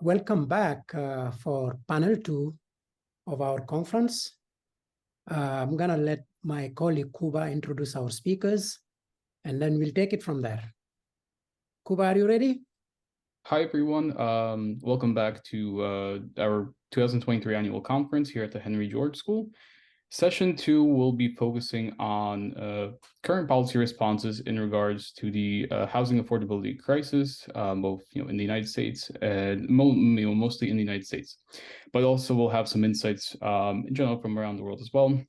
Welcome back for panel 2 of our conference. I'm going to let my colleague Kuba introduce our speakers, and then we'll take it from there. Kuba, are you ready? Hi, everyone. Welcome back to our 2023 annual conference here at the Henry George School. Session 2 will be focusing on current policy responses in regards to the housing affordability crisis, both in the United States and mostly in the United States, but also we'll have some insights in general from around the world as well.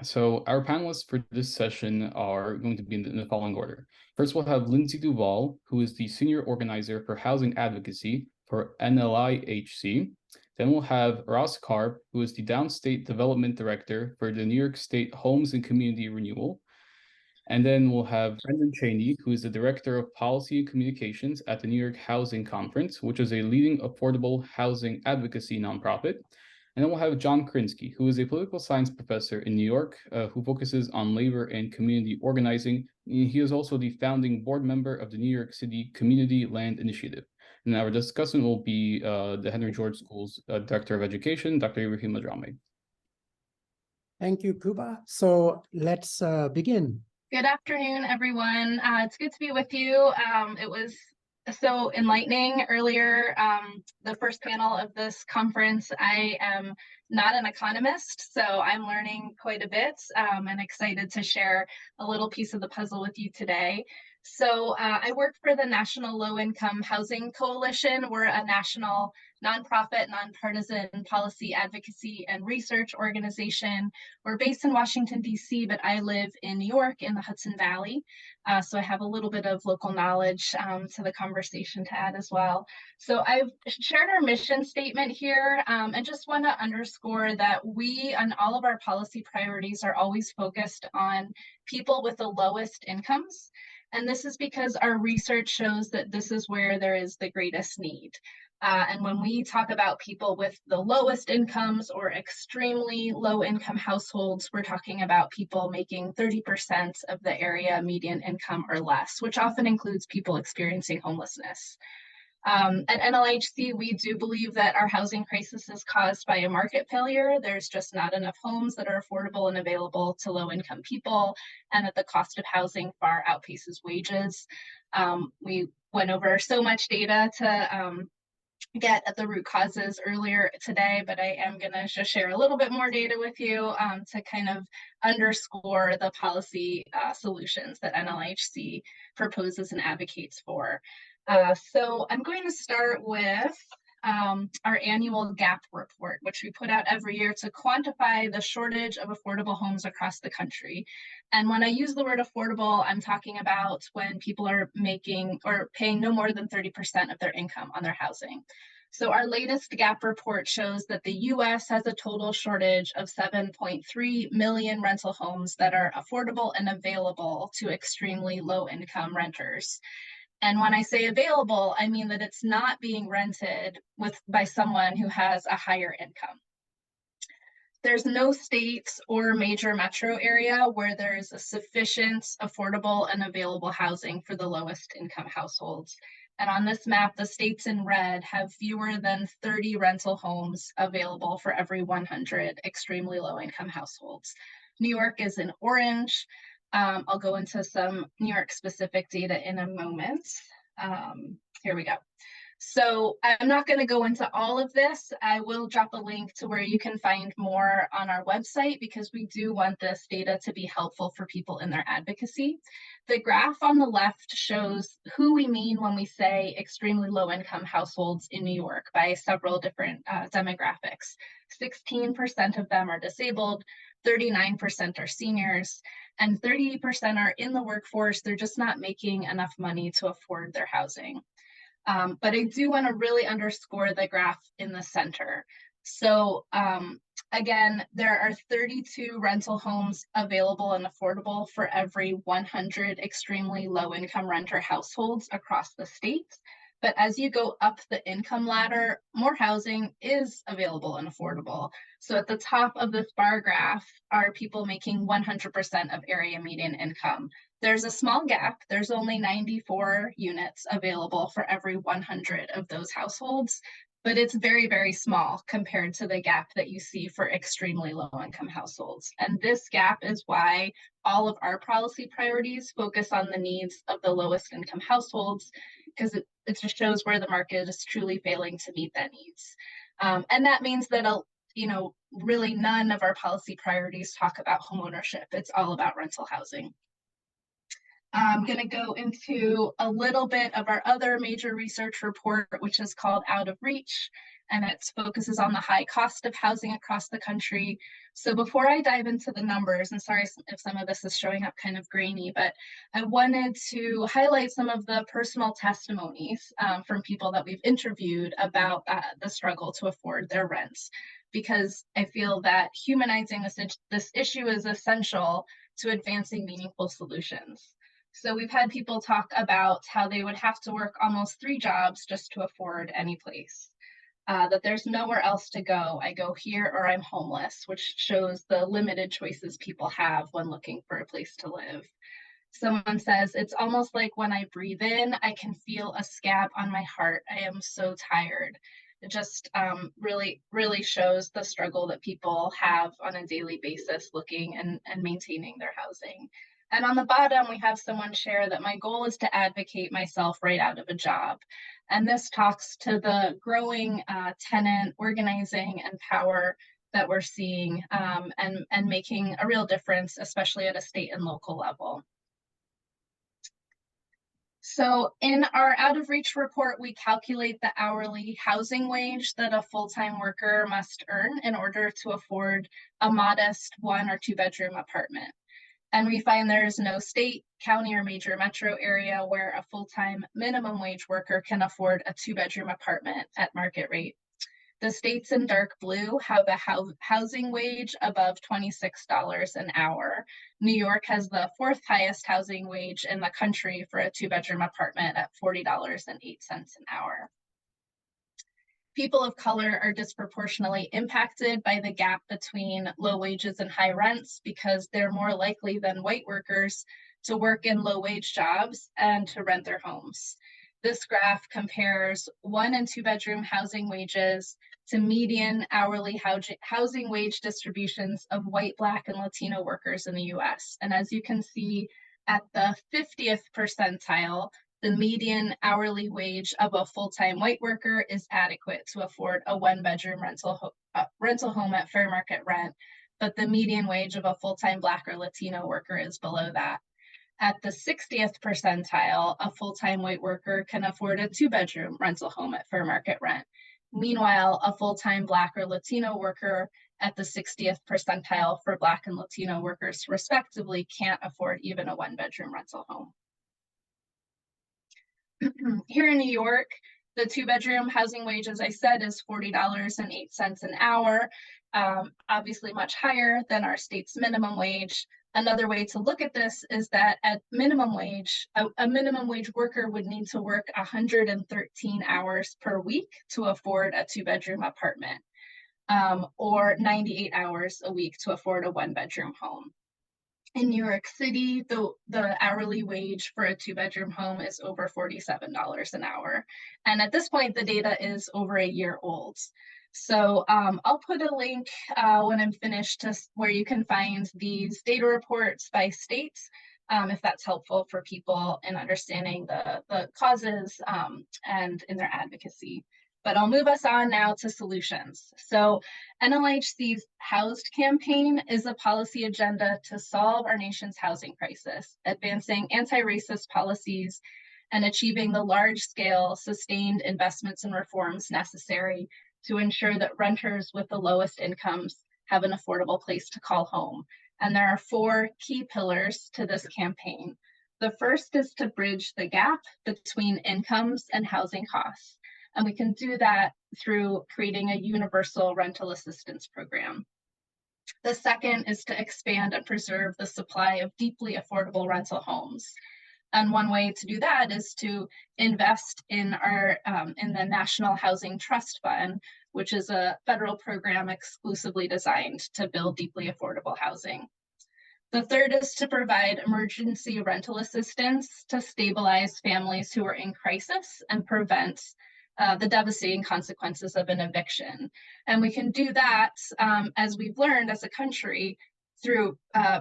So our panelists for this session are going to be in the following order. First, we'll have Lindsay Duvall, who is the Senior Organizer for Housing Advocacy for NLIHC. Then we'll have Ross Karp, who is the Downstate Development Director for the New York State Homes and Community Renewal. And then we'll have Cheney, who is the Director of Policy and Communications at the New York Housing Conference, which is a leading affordable housing advocacy nonprofit. And then we'll have John Krinsky, who is a political science professor in New York, who focuses on labor and community organizing. He is also the founding board member of the New York City Community Land Initiative. And our discussant will be the Henry George School's Director of Education, Dr. Ibrahima Dramé. Thank you, Kuba. So let's begin. Good afternoon, everyone. It's good to be with you. It was so enlightening earlier, the first panel of this conference. I am not an economist, so I'm learning quite a bit and excited to share a little piece of the puzzle with you today. So I work for the National Low Income Housing Coalition. We're a national nonprofit, nonpartisan policy advocacy and research organization. We're based in Washington, D.C., but I live in New York in the Hudson Valley. So I have a little bit of local knowledge to the conversation to add as well. So I've shared our mission statement here and just want to underscore that we, on all of our policy priorities, are always focused on people with the lowest incomes. And this is because our research shows that this is where there is the greatest need. And when we talk about people with the lowest incomes or extremely low income households, we're talking about people making 30% of the area median income or less, which often includes people experiencing homelessness. At NLIHC, we do believe that our housing crisis is caused by a market failure. There's just not enough homes that are affordable and available to low-income people, and that the cost of housing far outpaces wages. We went over so much data to get at the root causes earlier today, but I am going to just share a little bit more data with you to kind of underscore the policy solutions that NLIHC proposes and advocates for. So I'm going to start with our annual gap report, which we put out every year to quantify the shortage of affordable homes across the country. And when I use the word affordable, I'm talking about when people are making or paying no more than 30% of their income on their housing. So our latest gap report shows that the US has a total shortage of 7.3 million rental homes that are affordable and available to extremely low income renters. And when I say available, I mean that it's not being rented by someone who has a higher income. There's no state or major metro area where there's a sufficient affordable and available housing for the lowest income households. And on this map, the states in red have fewer than 30 rental homes available for every 100 extremely low income households. New York is in orange. I'll go into some New York specific data in a moment. Here we go. So I'm not going to go into all of this. I will drop a link to where you can find more on our website because we do want this data to be helpful for people in their advocacy. The graph on the left shows who we mean when we say extremely low income households in New York by several different demographics. 16% of them are disabled, 39% are seniors, and 38% are in the workforce. They're just not making enough money to afford their housing. But I do want to really underscore the graph in the center. So again, there are 32 rental homes available and affordable for every 100 extremely low income renter households across the state. But as you go up the income ladder, more housing is available and affordable. So at the top of this bar graph are people making 100% of area median income. There's a small gap. There's only 94 units available for every 100 of those households. but it's very, very small compared to the gap that you see for extremely low-income households. And this gap is why all of our policy priorities focus on the needs of the lowest income households, because it just shows where the market is truly failing to meet that needs. And that means that, really none of our policy priorities talk about homeownership. It's all about rental housing. I'm going to go into a little bit of our other major research report, which is called Out of Reach, and it focuses on the high cost of housing across the country. So before I dive into the numbers, and sorry if some of this is showing up kind of grainy, but I wanted to highlight some of the personal testimonies from people that we've interviewed about the struggle to afford their rents, because I feel that humanizing this issue is essential to advancing meaningful solutions. So we've had people talk about how they would have to work almost 3 jobs just to afford any place, that there's nowhere else to go. I go here or I'm homeless, which shows the limited choices people have when looking for a place to live. Someone says, it's almost like when I breathe in, I can feel a scab on my heart. I am so tired. It just really, really shows the struggle that people have on a daily basis looking and maintaining their housing. And on the bottom, we have someone share that my goal is to advocate myself right out of a job. And this talks to the growing tenant organizing and power that we're seeing and making a real difference, especially at a state and local level. So in our Out of Reach report, we calculate the hourly housing wage that a full-time worker must earn in order to afford a modest 1 or 2 bedroom apartment. And we find there's no state, county, or major metro area where a full-time minimum wage worker can afford a 2-bedroom apartment at market rate. The states in dark blue have a housing wage above $26 an hour. New York has the 4th highest housing wage in the country for a 2-bedroom apartment at $40.08 an hour. People of color are disproportionately impacted by the gap between low wages and high rents because they're more likely than white workers to work in low-wage jobs and to rent their homes. This graph compares 1- and 2-bedroom housing wages to median hourly housing wage distributions of white, Black, and Latino workers in the US. And as you can see, at the 50th percentile, the median hourly wage of a full-time white worker is adequate to afford a 1-bedroom rental home at fair market rent, but the median wage of a full-time Black or Latino worker is below that. At the 60th percentile, a full-time white worker can afford a 2-bedroom rental home at fair market rent. Meanwhile, a full-time Black or Latino worker at the 60th percentile for Black and Latino workers respectively can't afford even a 1-bedroom rental home. Here in New York, the 2-bedroom housing wage, as I said, is $40.08 an hour, obviously much higher than our state's minimum wage. Another way to look at this is that at minimum wage, a minimum wage worker would need to work 113 hours per week to afford a 2-bedroom apartment, or 98 hours a week to afford a 1-bedroom home. In New York City, the hourly wage for a 2-bedroom home is over $47 an hour. And at this point, the data is over a year old. So I'll put a link when I'm finished to where you can find these data reports by states, if that's helpful for people in understanding the causes and in their advocacy. But I'll move us on now to solutions. So NLHC's Housed campaign is a policy agenda to solve our nation's housing crisis, advancing anti-racist policies and achieving the large-scale sustained investments and reforms necessary to ensure that renters with the lowest incomes have an affordable place to call home. And there are 4 key pillars to this campaign. The first is to bridge the gap between incomes and housing costs. And we can do that through creating a universal rental assistance program. The second is to expand and preserve the supply of deeply affordable rental homes. And one way to do that is to invest in the National Housing Trust Fund, which is a federal program exclusively designed to build deeply affordable housing. The third is to provide emergency rental assistance to stabilize families who are in crisis and prevent the devastating consequences of an eviction. And we can do that, as we've learned as a country, through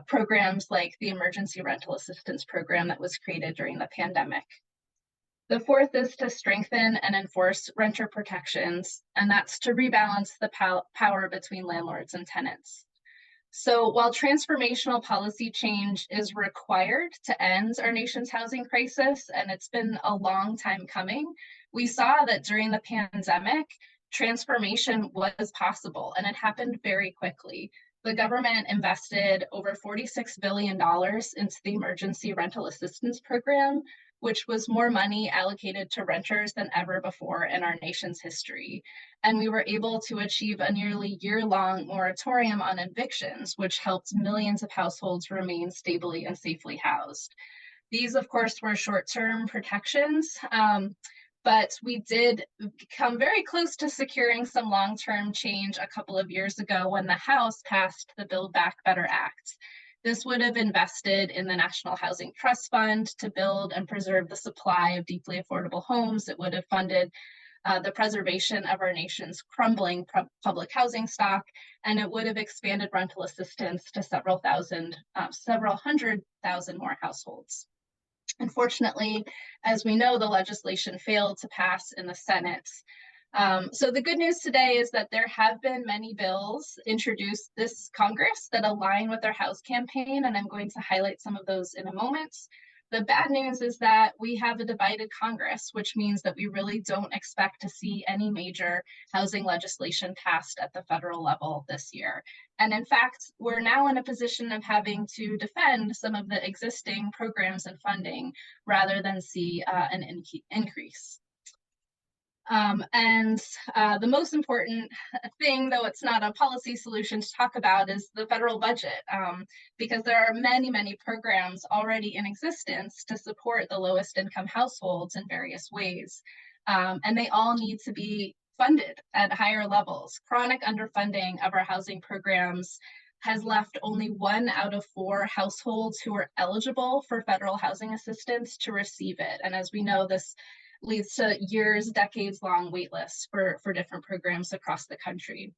programs like the Emergency Rental Assistance Program that was created during the pandemic. The fourth is to strengthen and enforce renter protections, and that's to rebalance the power between landlords and tenants. So while transformational policy change is required to end our nation's housing crisis, and it's been a long time coming, we saw that during the pandemic, transformation was possible, and it happened very quickly. The government invested over $46 billion into the Emergency Rental Assistance Program, which was more money allocated to renters than ever before in our nation's history. And we were able to achieve a nearly year-long moratorium on evictions, which helped millions of households remain stably and safely housed. These, of course, were short-term protections, but we did come very close to securing some long-term change a couple of years ago when the House passed the Build Back Better Act. This would have invested in the National Housing Trust Fund to build and preserve the supply of deeply affordable homes. It would have funded the preservation of our nation's crumbling public housing stock, and it would have expanded rental assistance to several hundred thousand more households. Unfortunately, as we know, the legislation failed to pass in the Senate. So the good news today is that there have been many bills introduced this Congress that align with our House campaign, and I'm going to highlight some of those in a moment. The bad news is that we have a divided Congress, which means that we really don't expect to see any major housing legislation passed at the federal level this year. And in fact, we're now in a position of having to defend some of the existing programs and funding rather than see an increase. The most important thing, though it's not a policy solution to talk about, is the federal budget, because there are many, many programs already in existence to support the lowest income households in various ways. And they all need to be funded at higher levels. Chronic underfunding of our housing programs has left only 1 out of 4 households who are eligible for federal housing assistance to receive it. And as we know, this leads to years, decades-long wait lists for different programs across the country.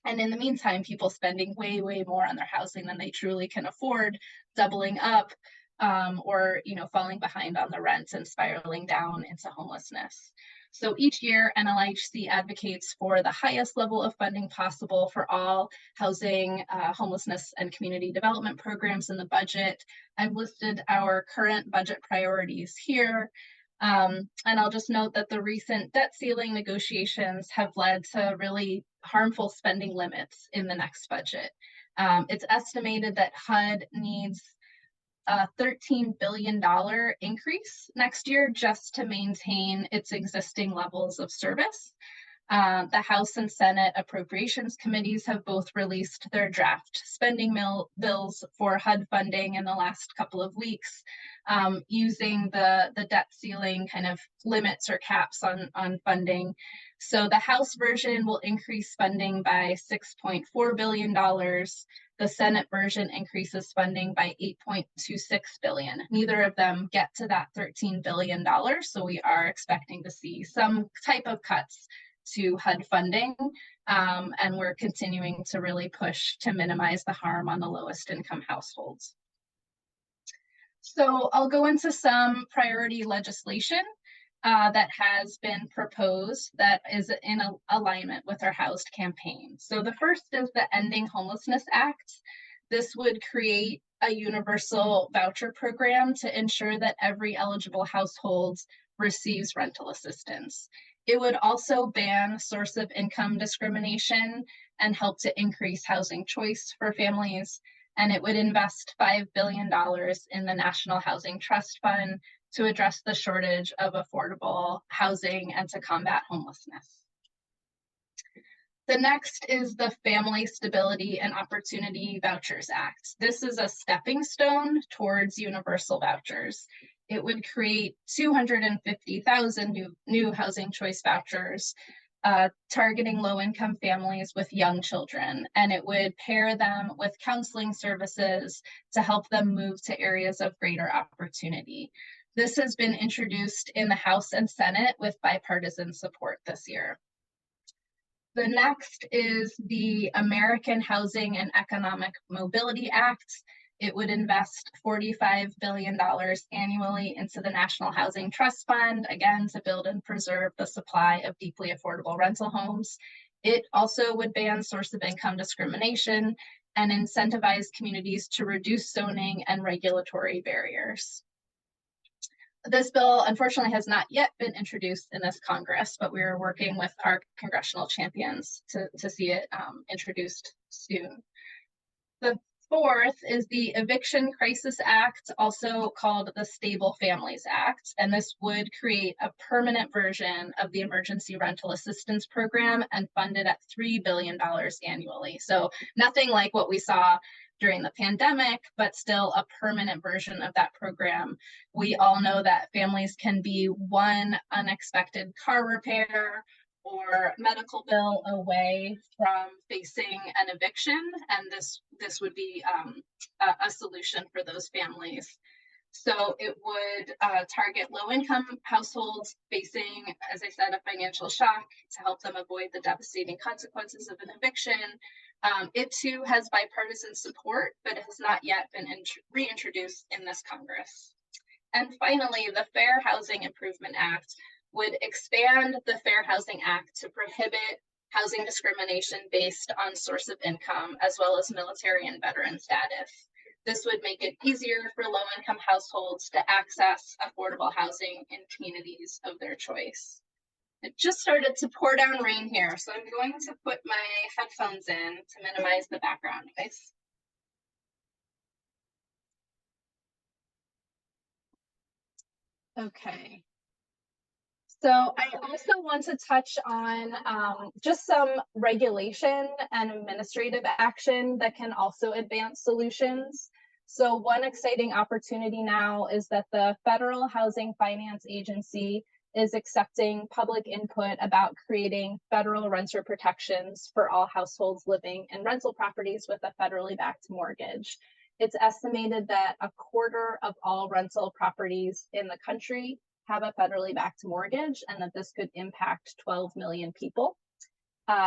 And in the meantime, people spending way, way more on their housing than they truly can afford, doubling up, or falling behind on the rent and spiraling down into homelessness. So each year, NLHC advocates for the highest level of funding possible for all housing, homelessness, and community development programs in the budget. I've listed our current budget priorities here. And I'll just note that the recent debt ceiling negotiations have led to really harmful spending limits in the next budget. It's estimated that HUD needs a $13 billion increase next year just to maintain its existing levels of service. The House and Senate Appropriations Committees have both released their draft spending bills for HUD funding in the last couple of weeks, using the debt ceiling kind of limits or caps on funding. So the House version will increase funding by $6.4 billion. The Senate version increases funding by $8.26 billion. Neither of them get to that $13 billion, so we are expecting to see some type of cuts to HUD funding, and we're continuing to really push to minimize the harm on the lowest income households. So I'll go into some priority legislation that has been proposed that is in alignment with our Housed campaign. So the first is the Ending Homelessness Act. This would create a universal voucher program to ensure that every eligible household receives rental assistance. It would also ban source of income discrimination and help to increase housing choice for families. And it would invest $5 billion in the National Housing Trust Fund to address the shortage of affordable housing and to combat homelessness. The next is the Family Stability and Opportunity Vouchers Act. This is a stepping stone towards universal vouchers. It would create 250,000 new housing choice vouchers targeting low-income families with young children, and it would pair them with counseling services to help them move to areas of greater opportunity. This has been introduced in the House and Senate with bipartisan support this year. The next is the American Housing and Economic Mobility Act. It would invest $45 billion annually into the National Housing Trust Fund, again, to build and preserve the supply of deeply affordable rental homes. It also would ban source of income discrimination and incentivize communities to reduce zoning and regulatory barriers. This bill, unfortunately, has not yet been introduced in this Congress, but we are working with our congressional champions to see it introduced soon. The fourth is the Eviction Crisis Act, also called the Stable Families Act, and this would create a permanent version of the Emergency Rental Assistance Program and funded at $3 billion annually. So nothing like what we saw during the pandemic, but still a permanent version of that program. We all know that families can be one unexpected car repair or medical bill away from facing an eviction, and this would be a solution for those families. So it would target low-income households facing, as I said, a financial shock to help them avoid the devastating consequences of an eviction. It too has bipartisan support, but it has not yet been reintroduced in this Congress. And finally, the Fair Housing Improvement Act would expand the Fair Housing Act to prohibit housing discrimination based on source of income, as well as military and veteran status. This would make it easier for low-income households to access affordable housing in communities of their choice. It just started to pour down rain here, so I'm going to put my headphones in to minimize the background noise. Okay. So I also want to touch on just some regulation and administrative action that can also advance solutions. So one exciting opportunity now is that the Federal Housing Finance Agency is accepting public input about creating federal renter protections for all households living in rental properties with a federally backed mortgage. It's estimated that 1/4 of all rental properties in the country have a federally backed mortgage, and that this could impact 12 million people.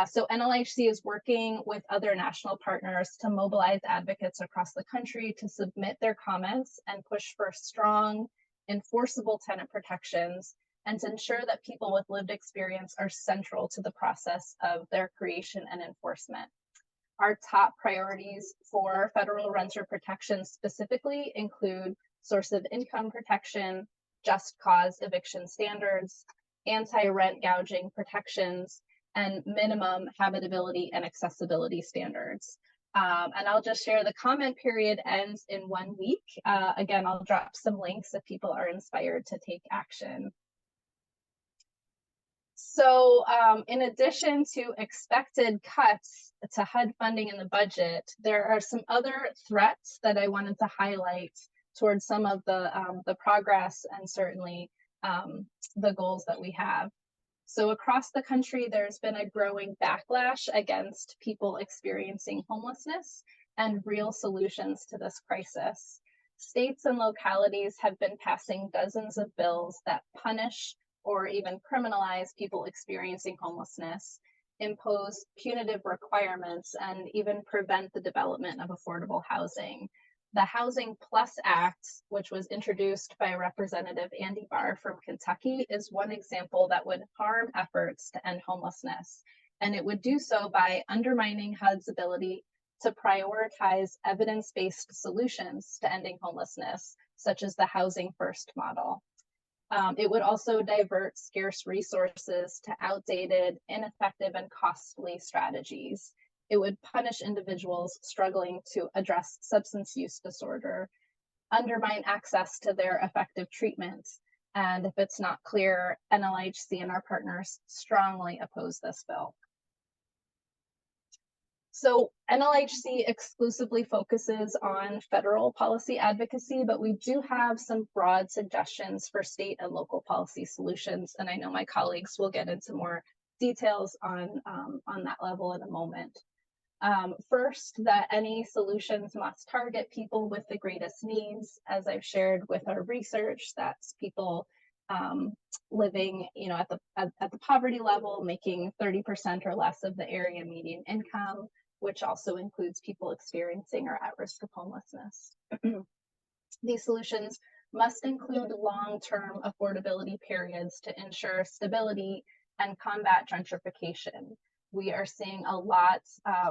So NLHC is working with other national partners to mobilize advocates across the country to submit their comments and push for strong, enforceable tenant protections, and to ensure that people with lived experience are central to the process of their creation and enforcement. Our top priorities for federal renter protection specifically include source of income protection, just cause eviction standards, anti-rent gouging protections, and minimum habitability and accessibility standards. And I'll just share the comment period ends in 1 week. Again, I'll drop some links if people are inspired to take action. So in addition to expected cuts to HUD funding in the budget, there are some other threats that I wanted to highlight towards some of the progress and certainly the goals that we have. So across the country, there's been a growing backlash against people experiencing homelessness and real solutions to this crisis. States and localities have been passing dozens of bills that punish or even criminalize people experiencing homelessness, impose punitive requirements, and even prevent the development of affordable housing. The Housing Plus Act, which was introduced by Representative Andy Barr from Kentucky, is one example that would harm efforts to end homelessness. And it would do so by undermining HUD's ability to prioritize evidence-based solutions to ending homelessness, such as the Housing First model. It would also divert scarce resources to outdated, ineffective, and costly strategies. It would punish individuals struggling to address substance use disorder, undermine access to their effective treatments, and if it's not clear, NLHC and our partners strongly oppose this bill. So NLHC exclusively focuses on federal policy advocacy, but we do have some broad suggestions for state and local policy solutions, and I know my colleagues will get into more details on that level in a moment. First, that any solutions must target people with the greatest needs. As I've shared with our research, that's people living, at the poverty level, making 30% or less of the area median income, which also includes people experiencing or at risk of homelessness. These solutions must include long-term affordability periods to ensure stability and combat gentrification. We are seeing a lot,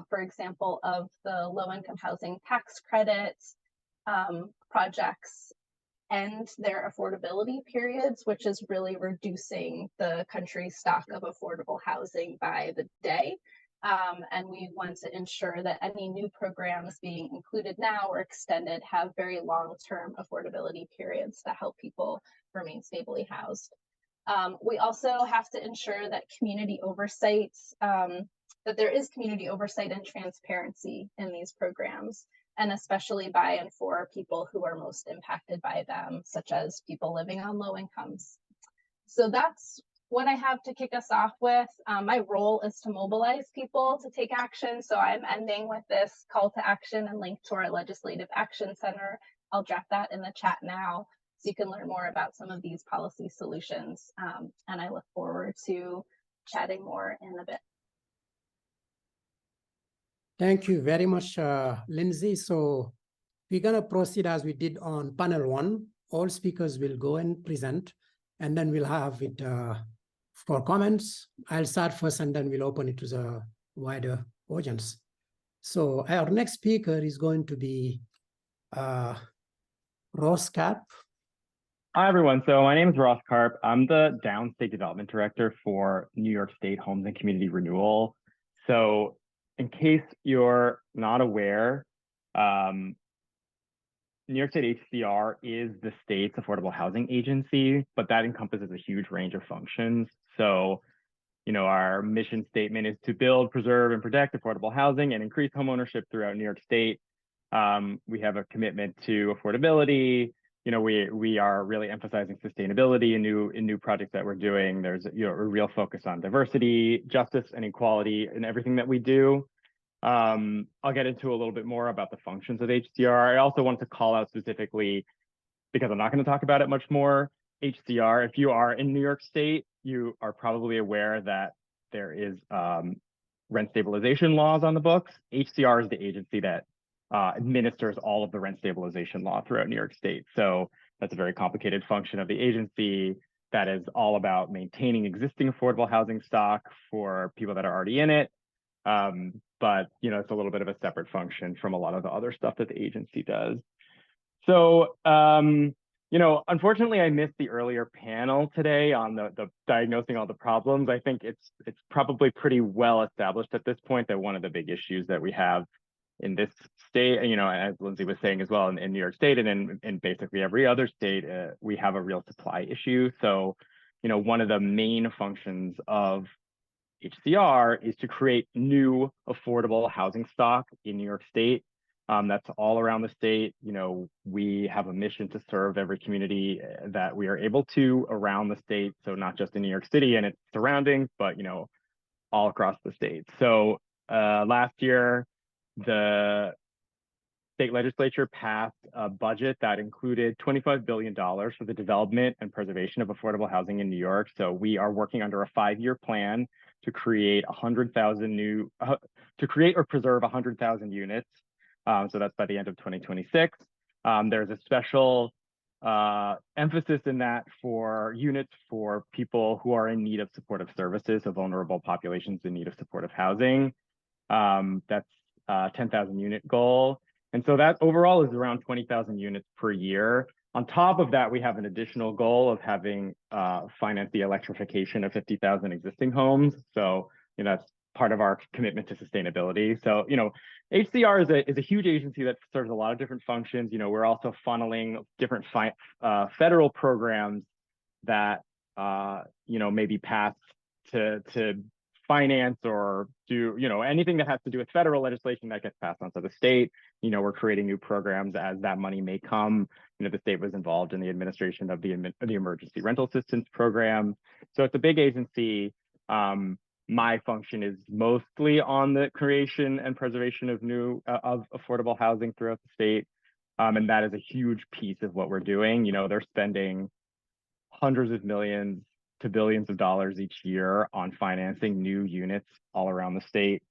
for example, of the low-income housing tax credits projects end their affordability periods, which is really reducing the country's stock of affordable housing by the day. And we want to ensure that any new programs being included now or extended have very long-term affordability periods that help people remain stably housed. We also have to ensure that community oversight, that there is community oversight and transparency in these programs, and especially by and for people who are most impacted by them, such as people living on low incomes. So that's what I have to kick us off with. My role is to mobilize people to take action. So I'm ending with this call to action and link to our Legislative Action Center. I'll drop that in the chat now so you can learn more about some of these policy solutions. And I look forward to chatting more in a bit. Thank you very much, Lindsay. So we're going to proceed as we did on panel 1. All speakers will go and present, and then we'll have it for comments. I'll start first, and then we'll open it to the wider audience. So our next speaker is going to be Ross Karp. Hi, everyone. So my name is Ross Karp. I'm the Downstate Development Director for New York State Homes and Community Renewal. So in case you're not aware, New York State HCR is the state's affordable housing agency, but that encompasses a huge range of functions. So, our mission statement is to build, preserve, and protect affordable housing and increase homeownership throughout New York State. We have a commitment to affordability. We are really emphasizing sustainability in new projects that we're doing. There's a real focus on diversity, justice, and equality in everything that we do. I'll get into a little bit more about the functions of HCR. I also want to call out specifically, because I'm not going to talk about it much more, HCR. If you are in New York State, you are probably aware that there is rent stabilization laws on the books. HCR is the agency that administers all of the rent stabilization law throughout New York State. So that's a very complicated function of the agency that is all about maintaining existing affordable housing stock for people that are already in it. But it's a little bit of a separate function from a lot of the other stuff that the agency does. So unfortunately, I missed the earlier panel today on the diagnosing all the problems. I think it's probably pretty well established at this point that one of the big issues that we have in this state, as Lindsay was saying as well, in New York State and in basically every other state, we have a real supply issue. So, one of the main functions of HCR is to create new affordable housing stock in New York State. That's all around the state. We have a mission to serve every community that we are able to around the state. So not just in New York City and its surroundings, but, all across the state. So last year, the state legislature passed a budget that included $25 billion for the development and preservation of affordable housing in New York. So we are working under a 5-year plan to create 100,000 to create or preserve 100,000 units. So that's by the end of 2026. There's a special emphasis in that for units for people who are in need of supportive services, so vulnerable populations in need of supportive housing. That's 10,000 unit goal. And so that overall is around 20,000 units per year. On top of that, we have an additional goal of having financed the electrification of 50,000 existing homes. So, that's part of our commitment to sustainability. So, HCR is a huge agency that serves a lot of different functions. We're also funneling different federal programs that, may be passed to finance or do, anything that has to do with federal legislation that gets passed onto the state. We're creating new programs as that money may come. The state was involved in the administration of the Emergency Rental Assistance Program. So it's a big agency. My function is mostly on the creation and preservation of new of affordable housing throughout the state. And that is a huge piece of what we're doing. You know, they're spending hundreds of millions to billions of dollars each year on financing new units all around the state.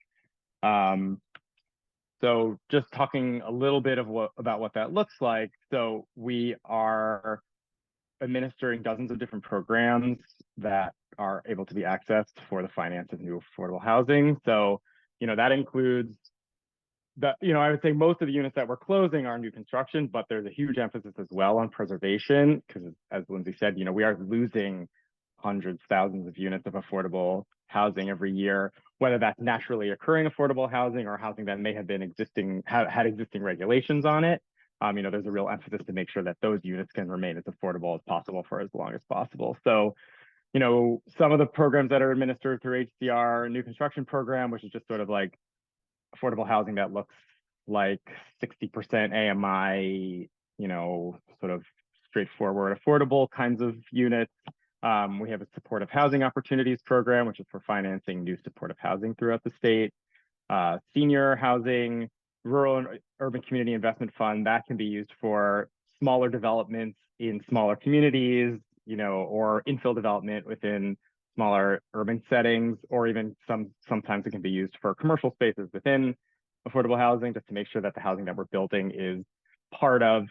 So just talking a little bit of about what that looks like. So we are administering dozens of different programs that are able to be accessed for the finance of new affordable housing. So, you know, that includes I would say most of the units that we're closing are new construction, but there's a huge emphasis as well on preservation, because as Lindsay said, you know, we are losing hundreds, thousands of units of affordable housing every year, whether that's naturally occurring affordable housing or housing that may have been had existing regulations on it. You know, there's a real emphasis to make sure that those units can remain as affordable as possible for as long as possible. So, you know, some of the programs that are administered through HCR, new construction program, which is just sort of like affordable housing that looks like 60% AMI, you know, sort of straightforward, affordable kinds of units. We have a supportive housing opportunities program, which is for financing new supportive housing throughout the state. Senior housing, rural and urban community investment fund, that can be used for smaller developments in smaller communities, you know, or infill development within smaller urban settings, or even sometimes it can be used for commercial spaces within affordable housing, just to make sure that the housing that we're building is part of,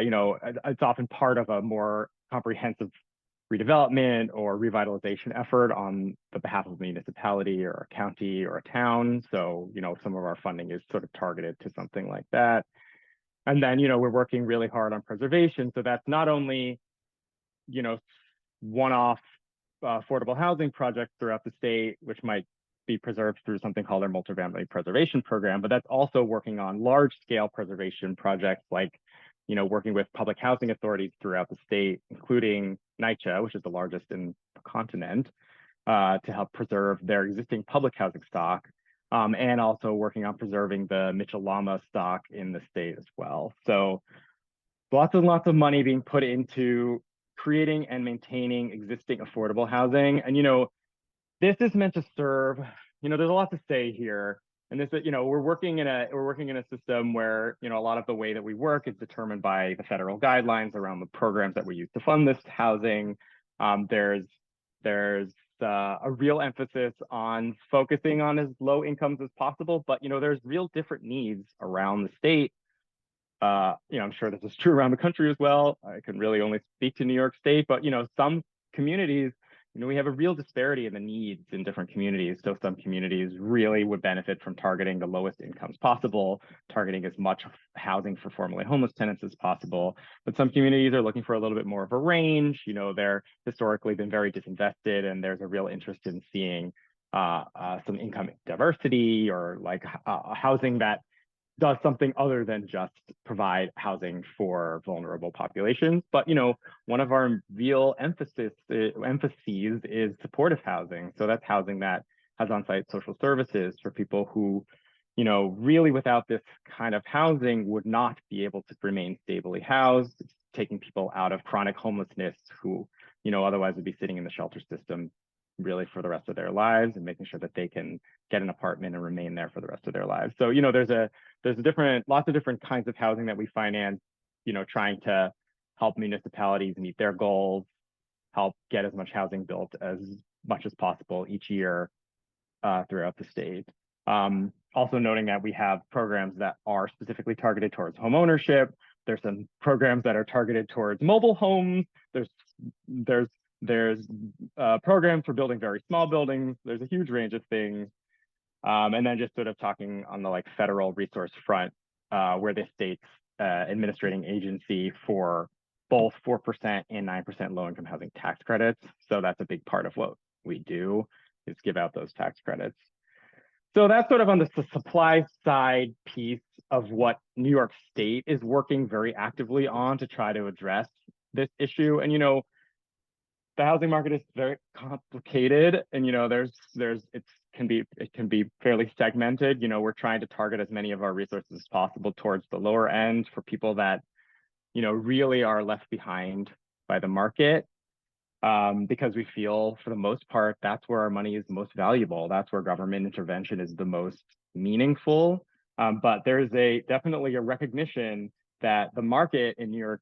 you know, it's often part of a more comprehensive redevelopment or revitalization effort on the behalf of a municipality or a county or a town. So, you know, some of our funding is sort of targeted to something like that. And then, you know, we're working really hard on preservation. So that's not only, you know, one-off affordable housing projects throughout the state, which might be preserved through something called our multifamily preservation program, but that's also working on large-scale preservation projects like, you know, working with public housing authorities throughout the state, including NYCHA, which is the largest in the continent, to help preserve their existing public housing stock, and also working on preserving the Mitchell-Lama stock in the state as well. So lots and lots of money being put into creating and maintaining existing affordable housing. And, you know, this is meant to serve, you know, there's a lot to say here. And this, you know, we're working in a system where, you know, a lot of the way that we work is determined by the federal guidelines around the programs that we use to fund this housing. There's a real emphasis on focusing on as low incomes as possible, but, you know, there's real different needs around the state. You know, I'm sure this is true around the country as well. I can really only speak to New York State, but, you know, some communities, you know, we have a real disparity in the needs in different communities. So some communities really would benefit from targeting the lowest incomes possible, targeting as much housing for formerly homeless tenants as possible. But some communities are looking for a little bit more of a range. You know, they're historically been very disinvested, and there's a real interest in seeing some income diversity, or like housing that does something other than just provide housing for vulnerable populations. But, you know, one of our real emphases is supportive housing. So that's housing that has on-site social services for people who, you know, really without this kind of housing would not be able to remain stably housed. It's taking people out of chronic homelessness who, you know, otherwise would be sitting in the shelter system really for the rest of their lives, and making sure that they can get an apartment and remain there for the rest of their lives. So, you know, there's lots of different kinds of housing that we finance, you know, trying to help municipalities meet their goals, help get as much housing built as much as possible each year throughout the state. Also noting that we have programs that are specifically targeted towards home ownership. There's some programs that are targeted towards mobile homes. There's programs for building very small buildings. There's a huge range of things. And then just sort of talking on the like federal resource front, where the state's administrating agency for both 4% and 9% low-income housing tax credits. So that's a big part of what we do, is give out those tax credits. So that's sort of on the supply side piece of what New York State is working very actively on to try to address this issue. And, you know, the housing market is very complicated, and, you know, it can be fairly segmented. You know, we're trying to target as many of our resources as possible towards the lower end for people that, you know, really are left behind by the market. because we feel, for the most part, that's where our money is most valuable. That's where government intervention is the most meaningful. But there's definitely a recognition that the market in New York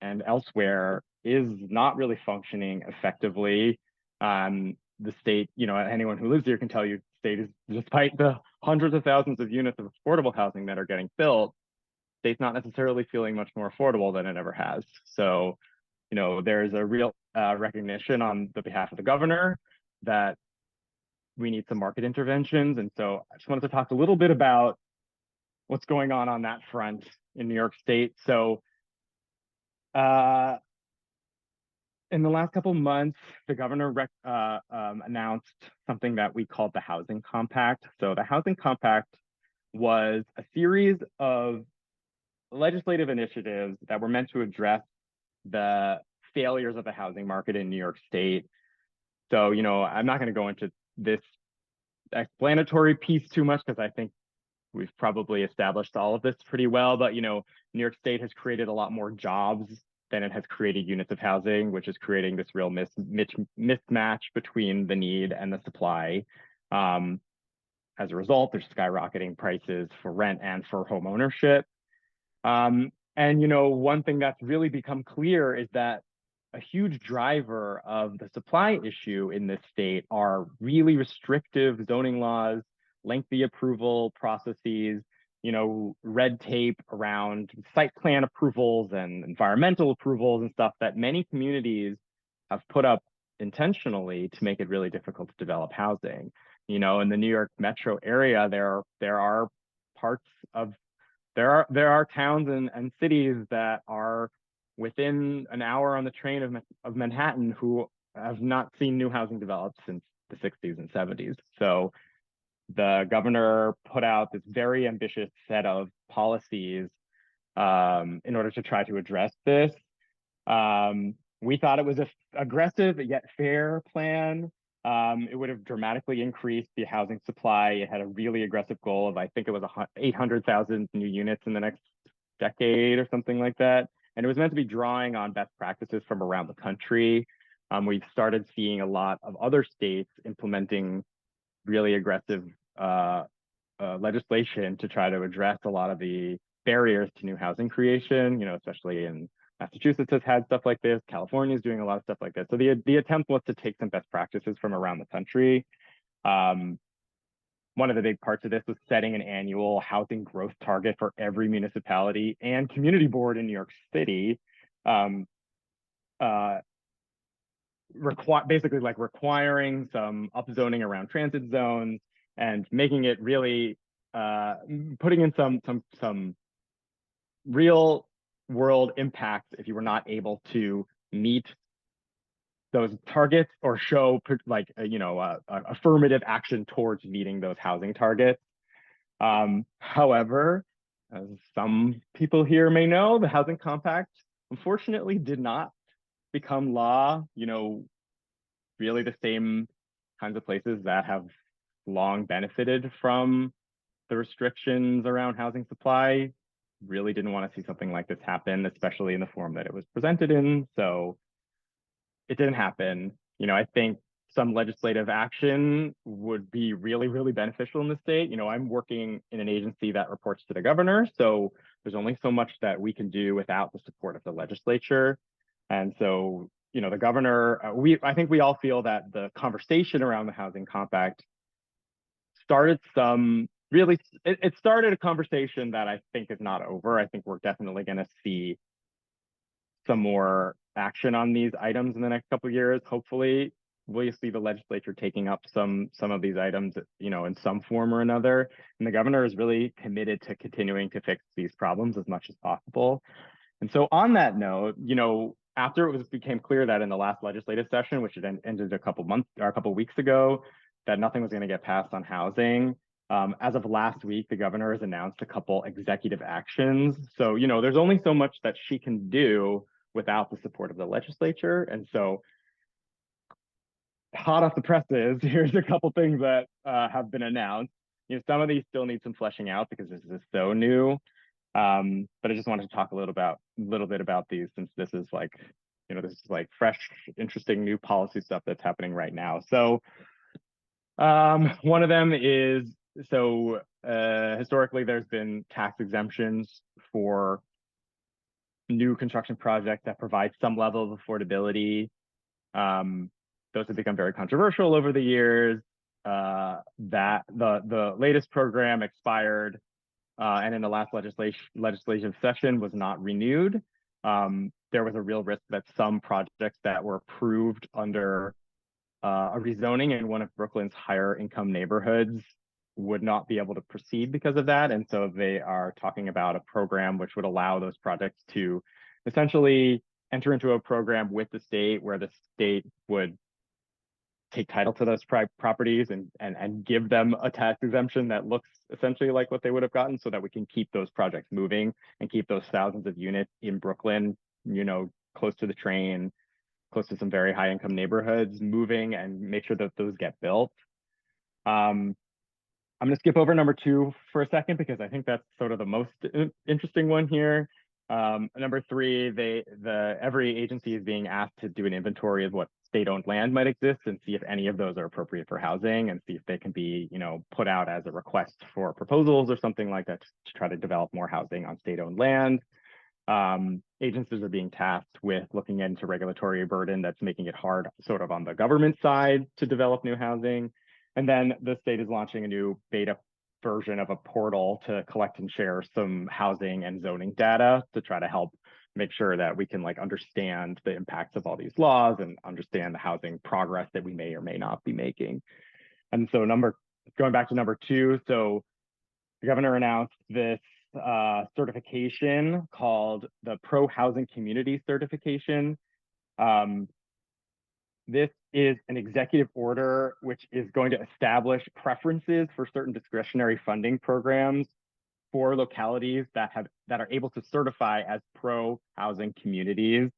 and elsewhere is not really functioning effectively. The state, anyone who lives here can tell you, the state is, despite the hundreds of thousands of units of affordable housing that are getting built, state's not necessarily feeling much more affordable than it ever has. So, there's a real recognition on the behalf of the governor that we need some market interventions. And so I just wanted to talk a little bit about what's going on that front in New York State. So in the last couple of months, the governor announced something that we called the Housing Compact. So the Housing Compact was a series of legislative initiatives that were meant to address the failures of the housing market in New York State. So, I'm not going to go into this explanatory piece too much because I think we've probably established all of this pretty well. But, New York State has created a lot more jobs than it has created units of housing, which is creating this real mismatch between the need and the supply. As a result, there's skyrocketing prices for rent and for home ownership. And, one thing that's really become clear is that a huge driver of the supply issue in this state are really restrictive zoning laws, lengthy approval processes, red tape around site plan approvals and environmental approvals and stuff that many communities have put up intentionally to make it really difficult to develop housing. In the New York metro area, there are towns and cities that are within an hour on the train of Manhattan who have not seen new housing developed since the 60s and 70s. So the governor put out this very ambitious set of policies in order to try to address this. We thought it was an aggressive yet fair plan. It would have dramatically increased the housing supply. It had a really aggressive goal of, I think it was 800,000 new units in the next decade or something like that. And it was meant to be drawing on best practices from around the country. We've started seeing a lot of other states implementing really aggressive legislation to try to address a lot of the barriers to new housing creation, especially in Massachusetts has had stuff like this. California is doing a lot of stuff like this. So the attempt was to take some best practices from around the country. One of the big parts of this was setting an annual housing growth target for every municipality and community board in New York City. Basically like requiring some upzoning around transit zones and making it really putting in some real world impacts if you were not able to meet those targets or show like affirmative action towards meeting those housing targets. However, as some people here may know, the Housing Compact unfortunately did not become law. Really the same kinds of places that have long benefited from the restrictions around housing supply really didn't want to see something like this happen, especially in the form that it was presented in. So it didn't happen. I think some legislative action would be really, really beneficial in the state. I'm working in an agency that reports to the governor, so there's only so much that we can do without the support of the legislature. And so, the governor, I think we all feel that the conversation around the Housing Compact started it started a conversation that I think is not over. I think we're definitely going to see some more action on these items in the next couple of years. Hopefully, we'll see the legislature taking up some of these items, in some form or another. And the governor is really committed to continuing to fix these problems as much as possible. And so on that note, after it became clear that in the last legislative session, which ended a couple weeks ago, that nothing was going to get passed on housing. As of last week, the governor has announced a couple executive actions. So, there's only so much that she can do without the support of the legislature. And so, hot off the presses, here's a couple things that have been announced. Some of these still need some fleshing out because this is so new. But I just wanted to talk a little bit about these, since this is like this is like fresh, interesting new policy stuff that's happening right now. So one of them is, historically there's been tax exemptions for new construction projects that provide some level of affordability. Those have become very controversial over the years. That the latest program expired, and in the last legislative session was not renewed. There was a real risk that some projects that were approved under a rezoning in one of Brooklyn's higher income neighborhoods would not be able to proceed because of that. And so they are talking about a program which would allow those projects to essentially enter into a program with the state, where the state would take title to those properties and give them a tax exemption that looks essentially like what they would have gotten, so that we can keep those projects moving and keep those thousands of units in Brooklyn, close to the train, close to some very high income neighborhoods moving, and make sure that those get built. I'm going to skip over number 2 for a second, because I think that's sort of the most interesting one here. Number 3, every agency is being asked to do an inventory of what state-owned land might exist and see if any of those are appropriate for housing, and see if they can be, put out as a request for proposals or something like that to try to develop more housing on state-owned land. Agencies are being tasked with looking into regulatory burden that's making it hard sort of on the government side to develop new housing. And then the state is launching a new beta version of a portal to collect and share some housing and zoning data to try to help make sure that we can understand the impacts of all these laws and understand the housing progress that we may or may not be making. And so going back to number 2, so the governor announced this certification called the Pro Housing Community Certification. This is an executive order which is going to establish preferences for certain discretionary funding programs for localities that are able to certify as pro housing communities.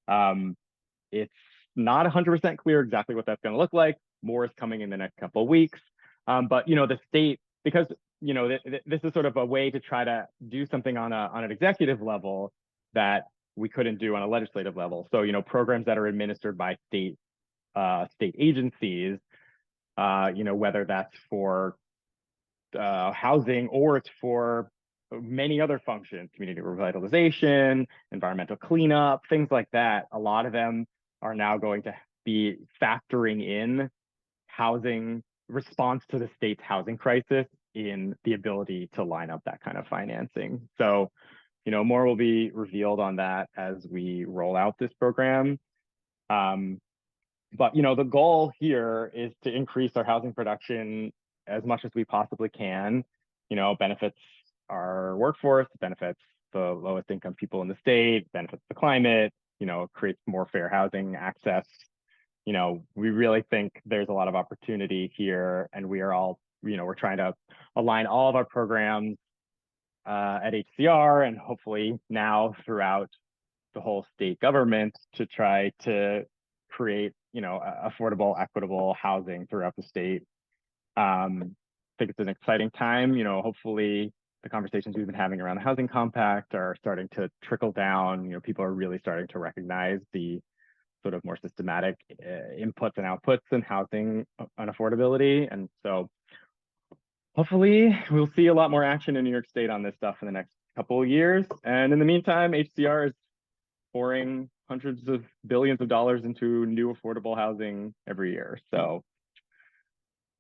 It's not 100% clear exactly what that's going to look like. More is coming in the next couple of weeks. But the state, because this is sort of a way to try to do something on an executive level that we couldn't do on a legislative level. So programs that are administered by state agencies, whether that's for housing or it's for many other functions, community revitalization, environmental cleanup, things like that. A lot of them are now going to be factoring in housing response to the state's housing crisis in the ability to line up that kind of financing. So, more will be revealed on that as we roll out this program. But, the goal here is to increase our housing production as much as we possibly can. Benefits our workforce, benefits the lowest income people in the state, benefits the climate, creates more fair housing access. We really think there's a lot of opportunity here, and we are all, we're trying to align all of our programs at HCR and hopefully now throughout the whole state government to try to create, affordable, equitable housing throughout the state. I think it's an exciting time. Hopefully the conversations we've been having around the housing compact are starting to trickle down. People are really starting to recognize the sort of more systematic inputs and outputs in housing and affordability. And so hopefully we'll see a lot more action in New York State on this stuff in the next couple of years. And in the meantime, HCR is pouring hundreds of billions of dollars into new affordable housing every year. So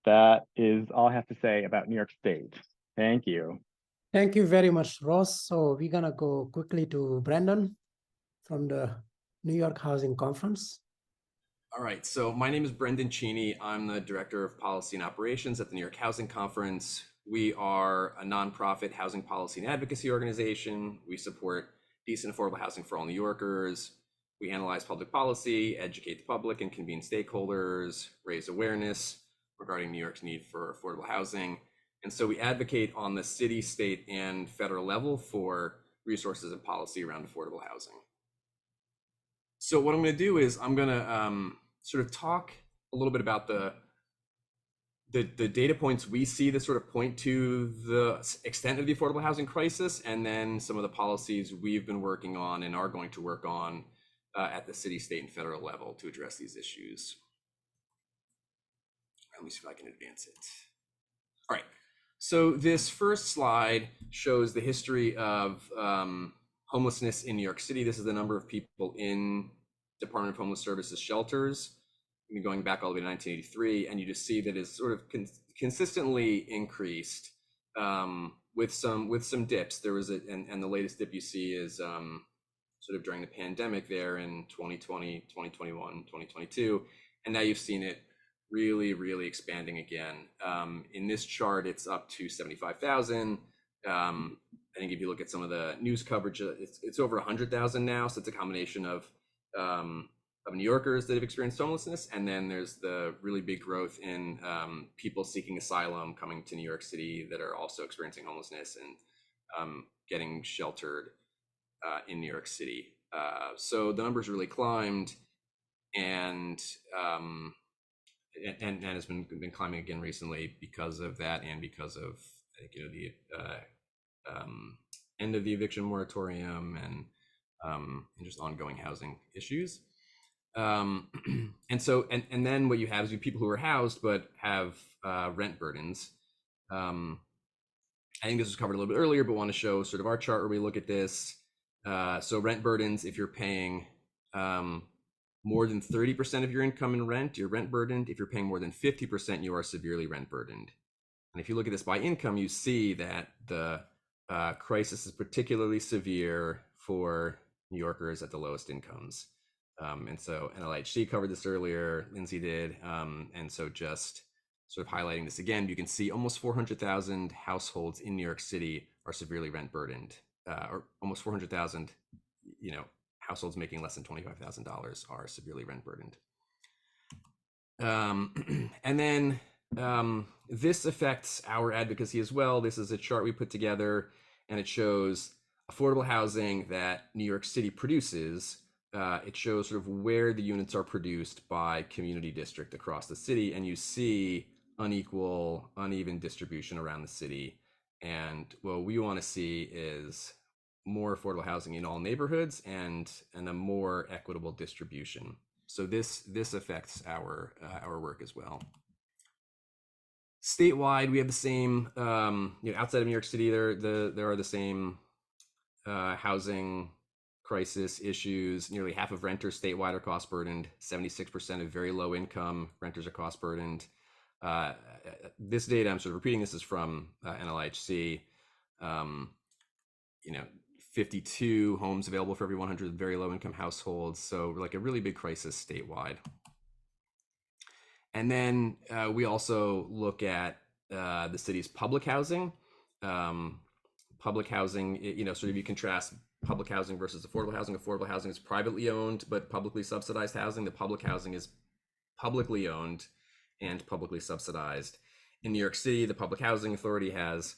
that is all I have to say about New York State. Thank you. Thank you very much, Ross. So we're gonna go quickly to Brandon from the New York Housing Conference. All right, so my name is Brendan Cheney. I'm the Director of Policy and Operations at the New York Housing Conference. We are a nonprofit housing policy and advocacy organization. We support decent affordable housing for all New Yorkers. We analyze public policy, educate the public, and convene stakeholders, raise awareness regarding New York's need for affordable housing. And so we advocate on the city, state, and federal level for resources and policy around affordable housing. So what I'm going to do is I'm going to sort of talk a little bit about the data points we see that sort of point to the extent of the affordable housing crisis, and then some of the policies we've been working on and are going to work on at the city, state, and federal level to address these issues. Let me see if I can advance it. All right, so this first slide shows the history of homelessness in New York City. This is the number of people in Department of Homeless Services shelters, going back all the way to 1983, and you just see that it's sort of consistently increased with some dips. There was and the latest dip you see is sort of during the pandemic there in 2020, 2021, 2022, and now you've seen it really expanding again. In this chart, it's up to 75,000. I think if you look at some of the news coverage, it's over 100,000 now. So it's a combination of New Yorkers that have experienced homelessness, and then there's the really big growth in people seeking asylum coming to New York City that are also experiencing homelessness and getting sheltered in New York City. So the numbers really climbed, and has been climbing again recently because of that, and because of, I think, the end of the eviction moratorium and just ongoing housing issues. And then what you have is people who are housed but have rent burdens. I think this was covered a little bit earlier, but want to show sort of our chart where we look at this. So rent burdens, if you're paying more than 30% of your income in rent, you're rent burdened. If you're paying more than 50%, you are severely rent burdened. And if you look at this by income, you see that the crisis is particularly severe for New Yorkers at the lowest incomes. And so NLHC covered this earlier, Lindsay did. And so just sort of highlighting this again, you can see almost 400,000 households in New York City are severely rent burdened, or almost 400,000, households making less than $25,000 are severely rent burdened. And then this affects our advocacy as well. This is a chart we put together, and it shows affordable housing that New York City produces. It shows sort of where the units are produced by community district across the city, and you see uneven distribution around the city. And what we want to see is more affordable housing in all neighborhoods and a more equitable distribution. So this affects our work as well. Statewide, we have the same, outside of New York City, there are the same housing crisis issues. Nearly half of renters statewide are cost burdened. 76% of very low income renters are cost burdened. This data, I'm sort of repeating, this is from NLHC. 52 homes available for every 100 very low income households. So like a really big crisis statewide. And then we also look at the city's public housing. Public housing, sort of you contrast public housing versus affordable housing. Affordable housing is privately owned but publicly subsidized housing. The public housing is publicly owned and publicly subsidized. In New York City, the Public Housing Authority has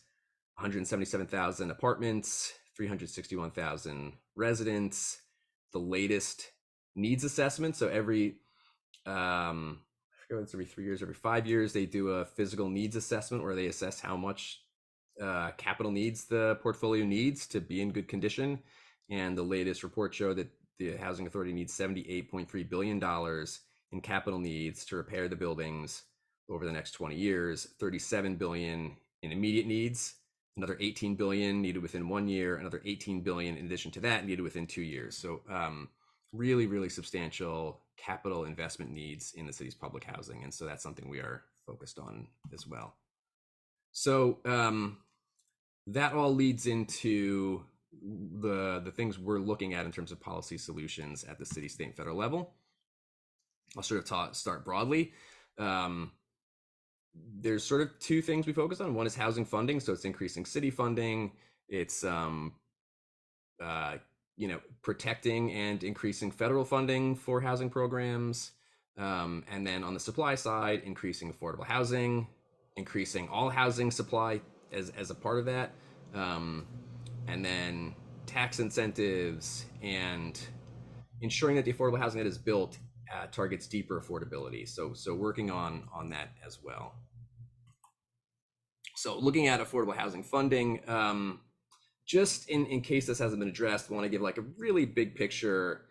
177,000 apartments, 361,000 residents. The latest needs assessment, so every I forget, it's every 3 years, every 5 years, they do a physical needs assessment where they assess how much capital needs the portfolio needs to be in good condition. And the latest report showed that the Housing Authority needs $78.3 billion in capital needs to repair the buildings over the next 20 years, 37 billion in immediate needs, another 18 billion needed within 1 year, another 18 billion in addition to that needed within 2 years. So really substantial capital investment needs in the city's public housing. And so that's something we are focused on as well. So that all leads into the things we're looking at in terms of policy solutions at the city, state, and federal level. I'll sort of start broadly. There's sort of two things we focus on. One is housing funding. So it's increasing city funding. It's protecting and increasing federal funding for housing programs. And then on the supply side, increasing affordable housing, increasing all housing supply as a part of that. And then tax incentives and ensuring that the affordable housing that is built targets deeper affordability. So working on that as well. So looking at affordable housing funding, just in case this hasn't been addressed, I want to give like a really big picture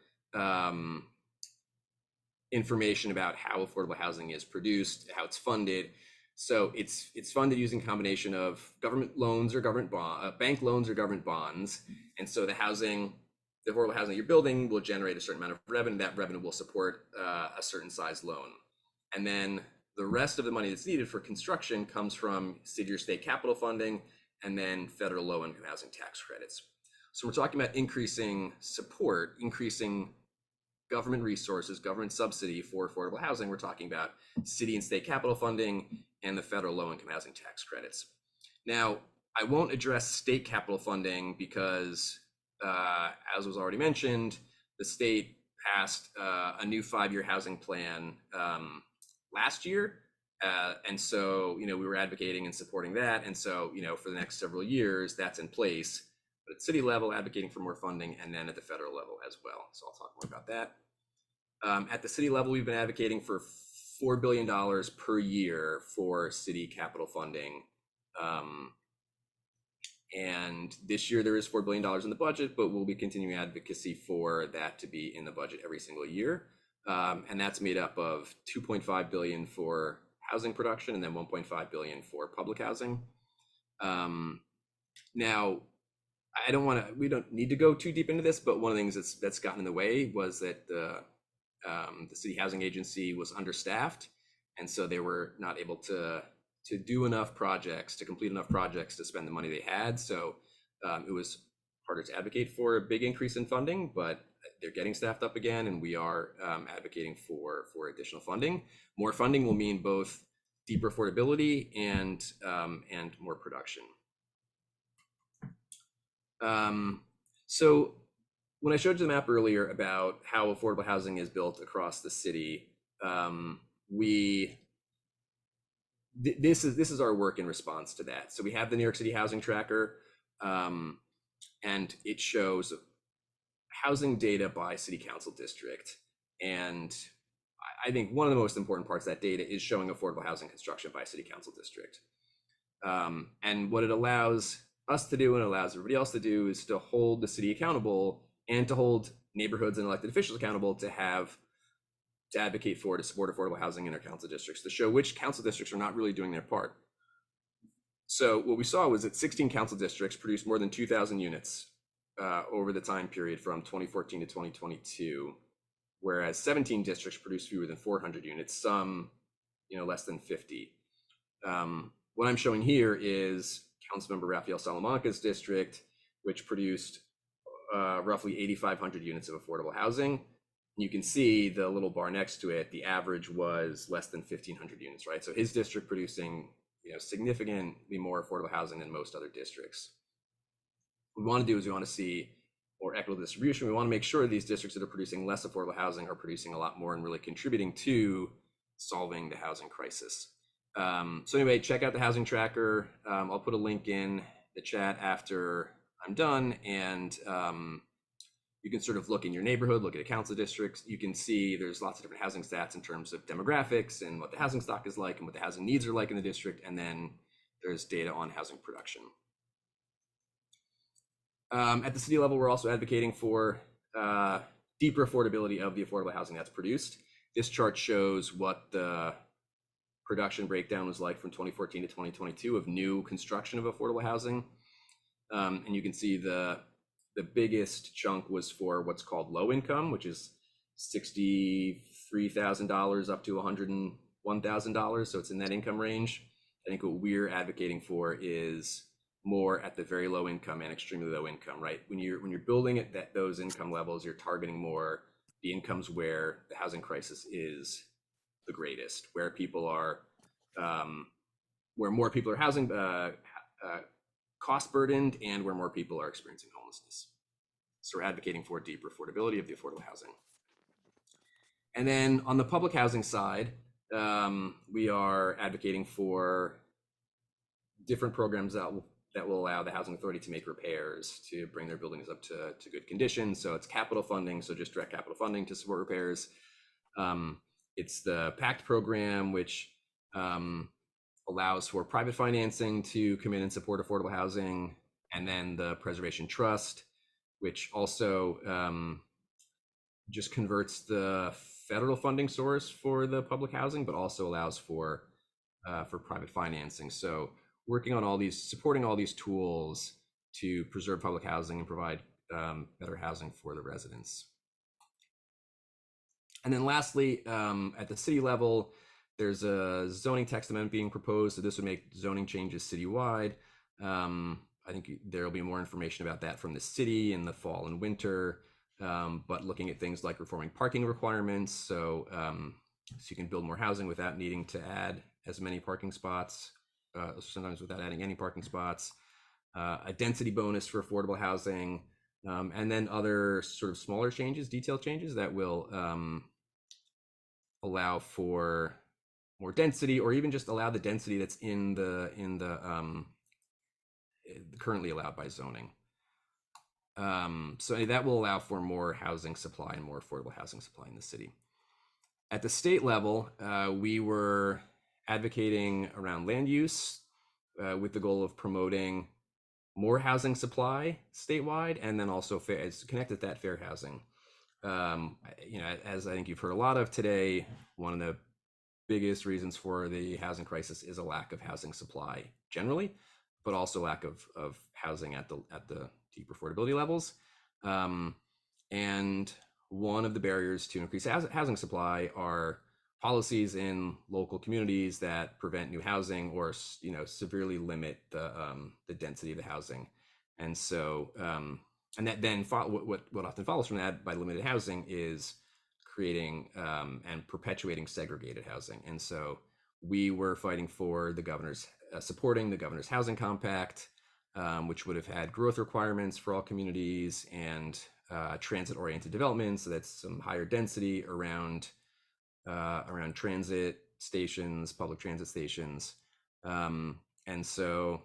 information about how affordable housing is produced, how it's funded. So it's funded using a combination of government loans or government bank loans or government bonds. And so the affordable housing that you're building will generate a certain amount of revenue. That revenue will support a certain size loan. And then the rest of the money that's needed for construction comes from city or state capital funding and then federal low-income housing tax credits. So we're talking about increasing support, increasing government resources, government subsidy for affordable housing. We're talking about city and state capital funding and the federal low-income housing tax credits. Now, I won't address state capital funding because, as was already mentioned, the state passed a new 5-year housing plan last year. And so, we were advocating and supporting that. And so, for the next several years, that's in place. But at city level, advocating for more funding, and then at the federal level as well. So I'll talk more about that. At the city level, we've been advocating for $4 billion per year for city capital funding. And this year there is $4 billion in the budget, but we'll be continuing advocacy for that to be in the budget every single year. And that's made up of $2.5 billion for housing production and then $1.5 billion for public housing. Now, we don't need to go too deep into this, but one of the things that's gotten in the way was that the city housing agency was understaffed. And so they were not able to do enough projects, to complete enough projects to spend the money they had. So it was harder to advocate for a big increase in funding, but they're getting staffed up again, and we are advocating for additional funding. More funding will mean both deeper affordability and more production. So when I showed you the map earlier about how affordable housing is built across the city, this is our work in response to that. So we have the New York City Housing Tracker, and it shows housing data by city council district. And I think one of the most important parts of that data is showing affordable housing construction by city council district. And what it allows us to do and allows everybody else to do is to hold the city accountable and to hold neighborhoods and elected officials accountable to advocate for, to support affordable housing in our council districts, to show which council districts are not really doing their part. So what we saw was that 16 council districts produced more than 2,000 units over the time period from 2014 to 2022, whereas 17 districts produced fewer than 400 units, some less than 50. What I'm showing here is Councilmember Rafael Salamanca's district, which produced roughly 8,500 units of affordable housing. You can see the little bar next to it, the average was less than 1,500 units, right? So his district producing significantly more affordable housing than most other districts. What we want to do is we want to see more equitable distribution. We want to make sure these districts that are producing less affordable housing are producing a lot more and really contributing to solving the housing crisis. So anyway, check out the housing tracker. I'll put a link in the chat after I'm done, and you can sort of look in your neighborhood, look at a council districts. You can see there's lots of different housing stats in terms of demographics and what the housing stock is like and what the housing needs are like in the district. And then there's data on housing production. At the city level, we're also advocating for deeper affordability of the affordable housing that's produced. This chart shows what the production breakdown was like from 2014 to 2022 of new construction of affordable housing. And you can see the biggest chunk was for what's called low income, which is $63,000 up to $101,000. So it's in that income range. I think what we're advocating for is more at the very low income and extremely low income, right? When you're building at those income levels, you're targeting more the incomes where the housing crisis is the greatest, where people are, where more people are housing cost burdened, and where more people are experiencing homelessness. So we're advocating for deeper affordability of the affordable housing. And then on the public housing side, we are advocating for different programs that will allow the housing authority to make repairs to bring their buildings up to good condition. So it's capital funding, so just direct capital funding to support repairs. It's the PACT program, which allows for private financing to come in and support affordable housing, and then the Preservation Trust, which also just converts the federal funding source for the public housing, but also allows for private financing. So working on all these, supporting all these tools to preserve public housing and provide better housing for the residents. And then lastly, at the city level, there's a zoning text amendment being proposed. So this would make zoning changes citywide. I think there will be more information about that from the city in the fall and winter, but looking at things like reforming parking requirements. So you can build more housing without needing to add as many parking spots, sometimes without adding any parking spots, a density bonus for affordable housing, and then other sort of smaller changes, detailed changes that will allow for more density, or even just allow the density that's in the currently allowed by zoning. So that will allow for more housing supply and more affordable housing supply in the city. At the state level, we were advocating around land use with the goal of promoting more housing supply statewide, and then also connected that fair housing. As I think you've heard a lot of today, one of the biggest reasons for the housing crisis is a lack of housing supply generally, but also lack of housing at the deep affordability levels. And one of the barriers to increase housing supply are policies in local communities that prevent new housing, or severely limit the density of the housing. And so and that then what often follows from that by limited housing is creating and perpetuating segregated housing. And so we were fighting for the governor's supporting the governor's housing compact, which would have had growth requirements for all communities and transit-oriented development. So that's some higher density around transit stations, public transit stations. And so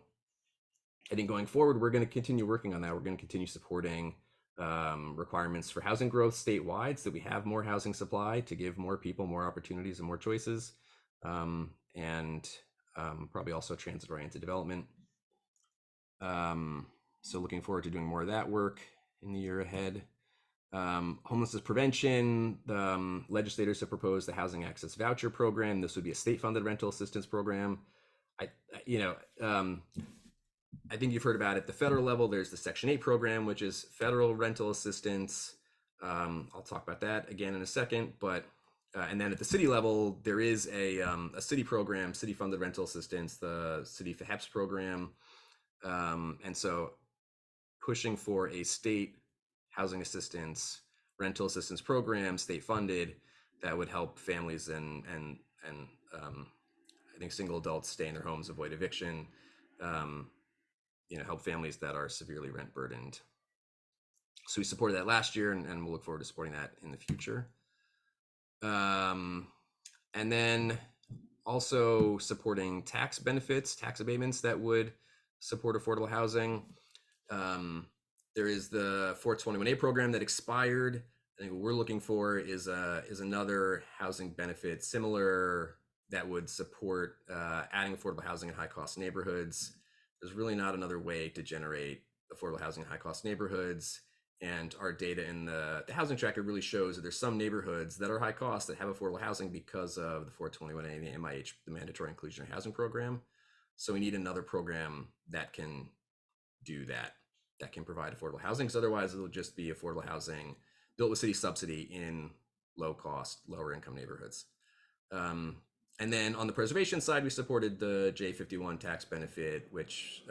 I think going forward, we're going to continue working on that. We're going to continue supporting requirements for housing growth statewide, so that we have more housing supply to give more people more opportunities and more choices, and probably also transit-oriented development. So looking forward to doing more of that work in the year ahead. Homelessness prevention, the legislators have proposed the Housing Access Voucher Program. This would be a state-funded rental assistance program. I think you've heard about it at the federal level. There's the Section 8 program, which is federal rental assistance. I'll talk about that again in a second. But and then at the city level, there is a city program, city-funded rental assistance, the City FHEPS program. And so pushing for a state housing assistance, rental assistance program, state-funded, that would help families and I think single adults stay in their homes, avoid eviction. Help families that are severely rent burdened. So we supported that last year, and we'll look forward to supporting that in the future. And then also supporting tax benefits, tax abatements that would support affordable housing. There is the 421A program that expired. I think what we're looking for is another housing benefit similar that would support adding affordable housing in high-cost neighborhoods. There's really not another way to generate affordable housing in high-cost neighborhoods. And our data in the housing tracker really shows that there's some neighborhoods that are high cost that have affordable housing because of the 421A and the MIH, the Mandatory Inclusionary Housing Program. So we need another program that can do that, that can provide affordable housing, because otherwise it'll just be affordable housing built with city subsidy in low cost, lower income neighborhoods. And then on the preservation side, we supported the J51 tax benefit, which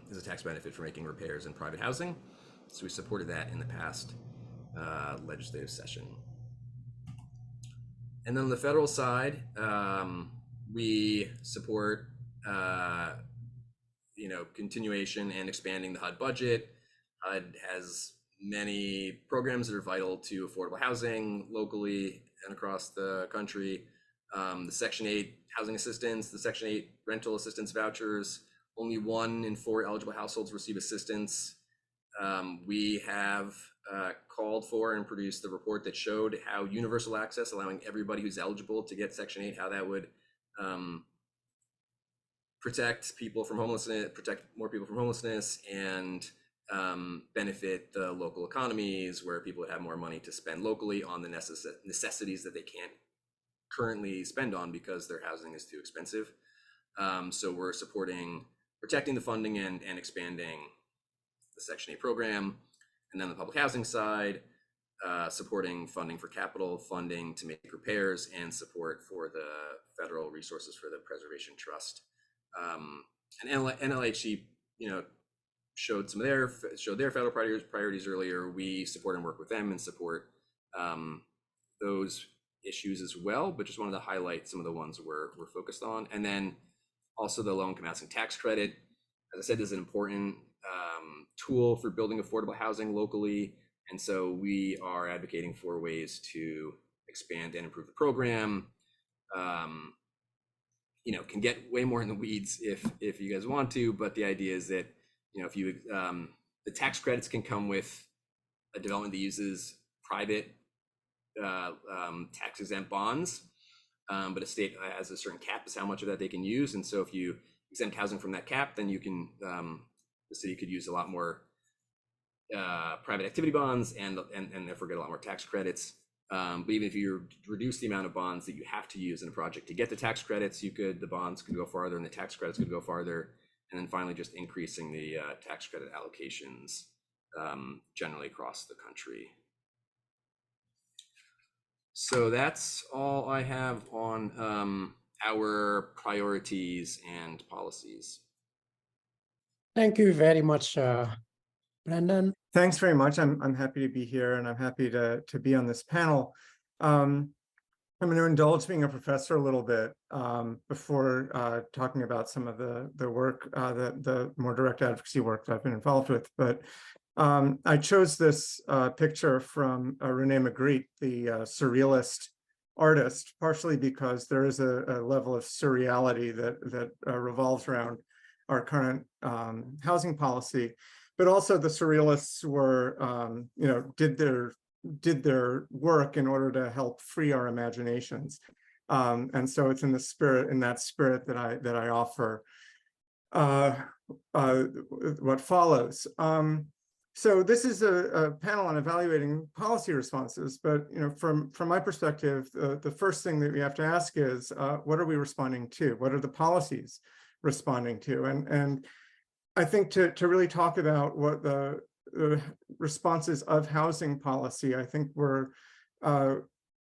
is a tax benefit for making repairs in private housing. So we supported that in the past legislative session. And then on the federal side, we support continuation and expanding the HUD budget. HUD has many programs that are vital to affordable housing locally and across the country. The Section 8 housing assistance, the Section 8 rental assistance vouchers, only 1 in 4 eligible households receive assistance. We have called for and produced the report that showed how universal access, allowing everybody who's eligible to get Section 8, how that would protect people from homelessness, protect more people from homelessness, and benefit the local economies, where people would have more money to spend locally on the necessities that they can't currently spend on because their housing is too expensive. So we're supporting protecting the funding and expanding the Section 8 program. And then the public housing side, supporting funding for capital funding to make repairs and support for the federal resources for the Preservation Trust. And NLHC, showed their federal priorities earlier. We support and work with them and support those issues as well, but just wanted to highlight some of the ones we're focused on. And then also the low-income housing tax credit, as I said, is an important tool for building affordable housing locally. And so we are advocating for ways to expand and improve the program. Can get way more in the weeds if you guys want to, but the idea is that, if you, the tax credits can come with a development that uses private tax exempt bonds, but a state has a certain cap as how much of that they can use. And so if you exempt housing from that cap, then you can, the city could use a lot more private activity bonds and therefore get a lot more tax credits. But even if you reduce the amount of bonds that you have to use in a project to get the tax credits, the bonds could go farther and the tax credits could go farther. And then finally, just increasing the tax credit allocations generally across the country. So that's all I have on our priorities and policies. Thank you very much, Brendan. Thanks very much. I'm happy to be here, and I'm happy to be on this panel. I'm going to indulge being a professor a little bit before talking about some of the work, the more direct advocacy work that I've been involved with. But I chose this picture from René Magritte, the surrealist artist, partially because there is a level of surreality that revolves around our current housing policy. But also the surrealists were, did their work in order to help free our imaginations, and so it's in that spirit that I offer what follows. So this is a panel on evaluating policy responses, but from my perspective, the first thing that we have to ask is what are we responding to? What are the policies responding to? And I think to really talk about what the responses of housing policy, I think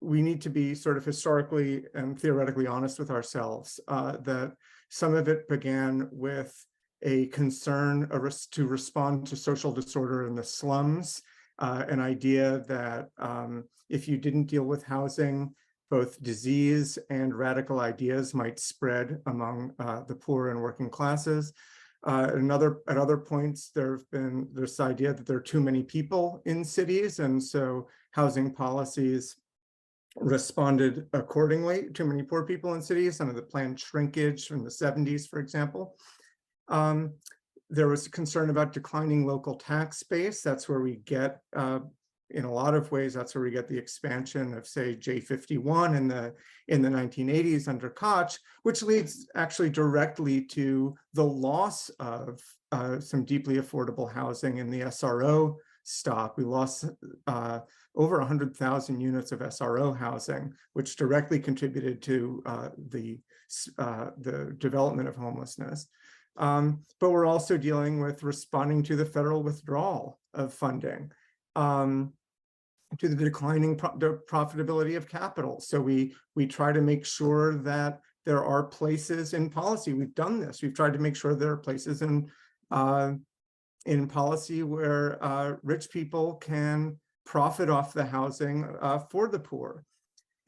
we need to be sort of historically and theoretically honest with ourselves, that some of it began with a concern to respond to social disorder in the slums, an idea that if you didn't deal with housing, both disease and radical ideas might spread among the poor and working classes. At other points, there's been this idea that there are too many people in cities, and so housing policies responded accordingly. Too many poor people in cities, some of the planned shrinkage from the 70s, for example. There was concern about declining local tax base. That's where we get, in a lot of ways, that's where we get the expansion of, say, J51 in the 1980s under Koch, which leads actually directly to the loss of some deeply affordable housing in the SRO stock. We lost over 100,000 units of SRO housing, which directly contributed to the development of homelessness. But we're also dealing with responding to the federal withdrawal of funding, to the declining profitability of capital. So we try to make sure that there are places in policy. We've done this. We've tried to make sure there are places in policy where rich people can profit off the housing for the poor.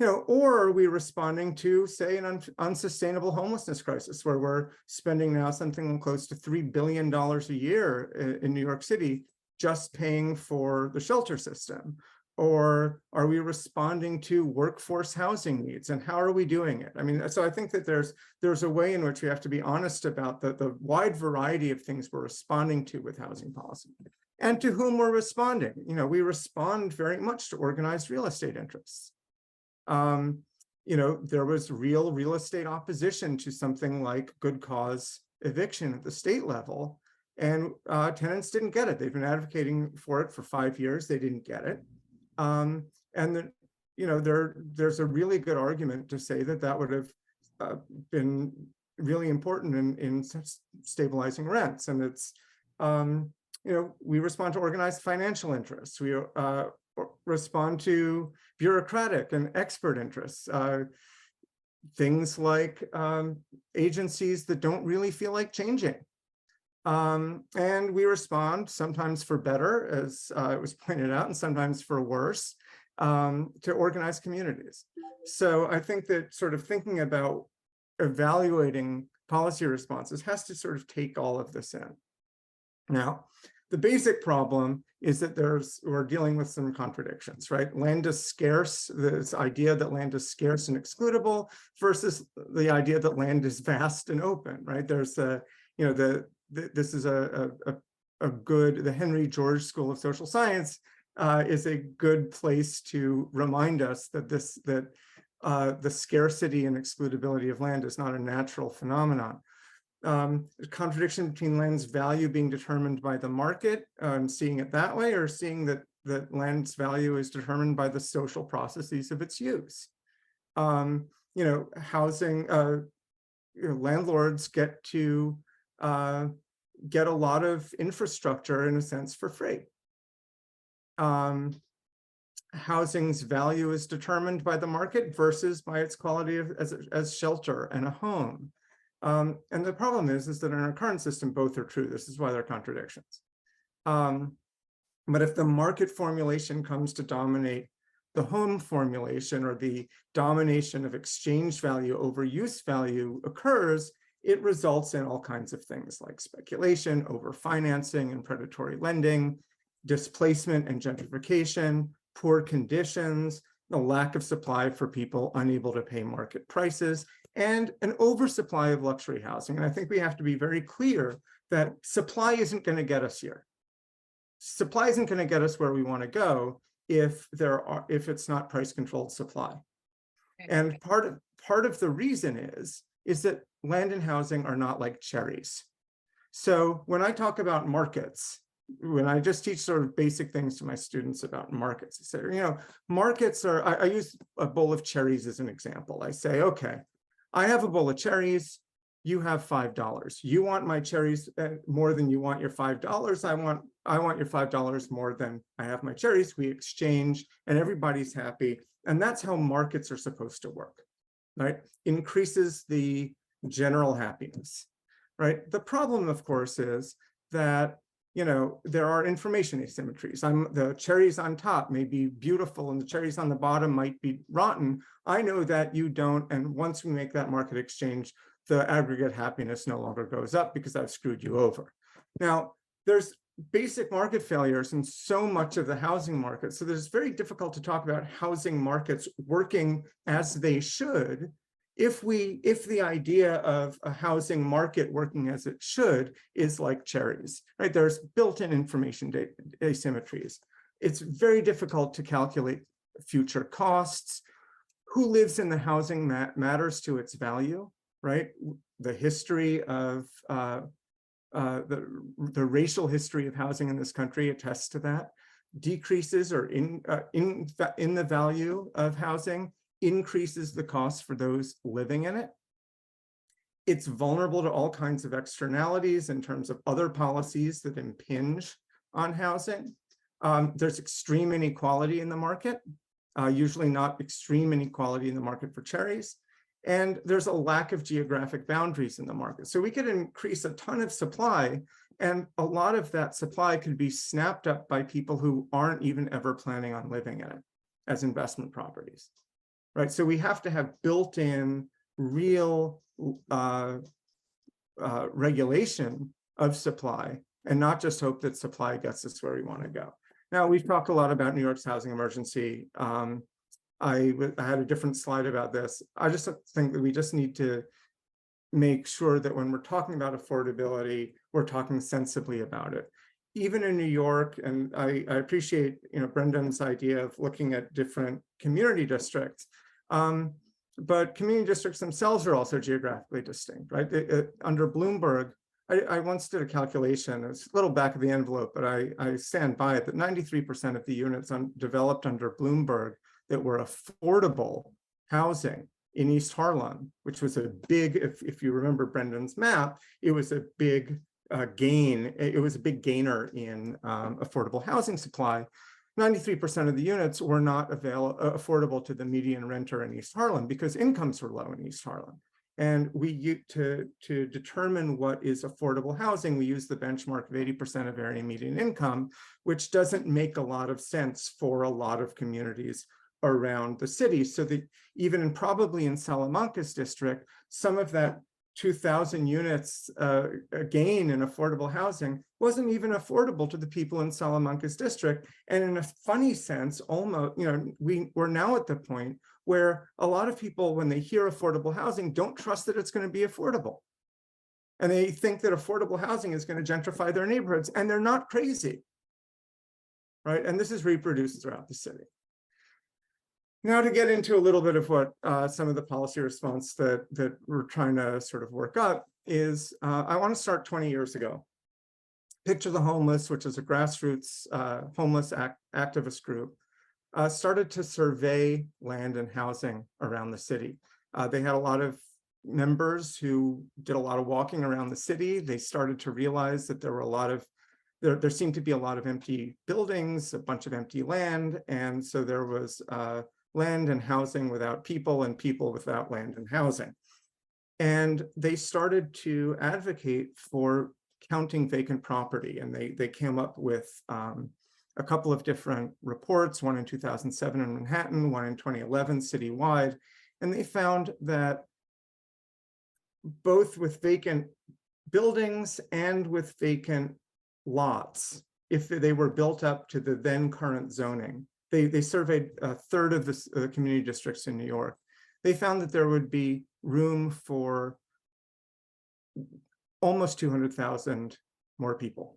Or are we responding to, say, an unsustainable homelessness crisis, where we're spending now something close to $3 billion a year in New York City just paying for the shelter system? Or are we responding to workforce housing needs, and how are we doing it? I mean, so I think that there's a way in which we have to be honest about the wide variety of things we're responding to with housing policy, and to whom we're responding. We respond very much to organized real estate interests. There was real estate opposition to something like good cause eviction at the state level, and tenants didn't get it. They've been advocating for it for 5 years. They didn't get it. And then, there's a really good argument to say that that would have been really important in stabilizing rents. And it's, we respond to organized financial interests. We respond to bureaucratic and expert interests. Things like agencies that don't really feel like changing. And we respond sometimes for better, as it was pointed out, and sometimes for worse, to organized communities. So I think that sort of thinking about evaluating policy responses has to sort of take all of this in. Now, the basic problem is that we're dealing with some contradictions, right? Land is scarce, this idea that land is scarce and excludable versus the idea that land is vast and open, right? There's this is the Henry George School of Social Science is a good place to remind us that the scarcity and excludability of land is not a natural phenomenon. Contradiction between land's value being determined by the market and seeing it that way, or seeing that land's value is determined by the social processes of its use. Housing, landlords get to get a lot of infrastructure in a sense for free. Housing's value is determined by the market versus by its quality as shelter and a home. And the problem is that in our current system, both are true. This is why they're contradictions. But if the market formulation comes to dominate the home formulation, or the domination of exchange value over use value occurs, it results in all kinds of things like speculation, overfinancing and predatory lending, displacement and gentrification, poor conditions, the lack of supply for people unable to pay market prices, and an oversupply of luxury housing. And I think we have to be very clear that supply isn't going to get us here. Supply isn't going to get us where we want to go if it's not price controlled supply. And part of the reason is that land and housing are not like cherries. So when I talk about markets, when I just teach sort of basic things to my students about markets, I say, markets are, I use a bowl of cherries as an example. I say, okay, I have a bowl of cherries, you have $5. You want my cherries more than you want your $5. I want your $5 more than I have my cherries. We exchange and everybody's happy. And that's how markets are supposed to work, right? Increases the general happiness, right? The problem, of course, is that there are information asymmetries. The cherries on top may be beautiful and the cherries on the bottom might be rotten. I know that you don't, and once we make that market exchange, the aggregate happiness no longer goes up because I've screwed you over. Now, there's basic market failures in so much of the housing market, so it's very difficult to talk about housing markets working as they should if the idea of a housing market working as it should is like cherries, right? There's built-in information asymmetries. It's very difficult to calculate future costs. Who lives in the housing matters to its value, right? The history of the racial history of housing in this country attests to that. Decreases or in the value of housing increases the cost for those living in it. It's vulnerable to all kinds of externalities in terms of other policies that impinge on housing. There's extreme inequality in the market, usually not extreme inequality in the market for cherries. And there's a lack of geographic boundaries in the market. So we could increase a ton of supply, and a lot of that supply could be snapped up by people who aren't even ever planning on living in it as investment properties. Right, so we have to have built-in real regulation of supply and not just hope that supply gets us where we want to go. Now, we've talked a lot about New York's housing emergency. I had a different slide about this. I just think that we just need to make sure that when we're talking about affordability, we're talking sensibly about it. Even in New York, and I appreciate Brendan's idea of looking at different community districts, but community districts themselves are also geographically distinct, right? Under Bloomberg, I once did a calculation, it's a little back of the envelope, but I stand by it, that 93% of the units developed under Bloomberg that were affordable housing in East Harlem, which was a big, if you remember Brendan's map, it was a big gain. It was a big gainer in affordable housing supply. 93% of the units were not affordable to the median renter in East Harlem because incomes were low in East Harlem. And to determine what is affordable housing, we use the benchmark of 80% of area median income, which doesn't make a lot of sense for a lot of communities around the city. So that even probably in Salamanca's district, some of that 2,000 units gain in affordable housing wasn't even affordable to the people in Salamanca's district. And in a funny sense, almost, we're now at the point where a lot of people, when they hear affordable housing, don't trust that it's going to be affordable. And they think that affordable housing is going to gentrify their neighborhoods, and they're not crazy, right? And this is reproduced throughout the city. Now to get into a little bit of what some of the policy response that we're trying to sort of work up is, I want to start 20 years ago. Picture the Homeless, which is a grassroots homeless activist group, started to survey land and housing around the city. They had a lot of members who did a lot of walking around the city. They started to realize that there were there seemed to be a lot of empty buildings, a bunch of empty land, and so there was land and housing without people and people without land and housing. And they started to advocate for counting vacant property. And they came up with a couple of different reports, one in 2007 in Manhattan, one in 2011 citywide. And they found that both with vacant buildings and with vacant lots, if they were built up to the then current zoning, they surveyed a third of the community districts in New York. They found that there would be room for almost 200,000 more people.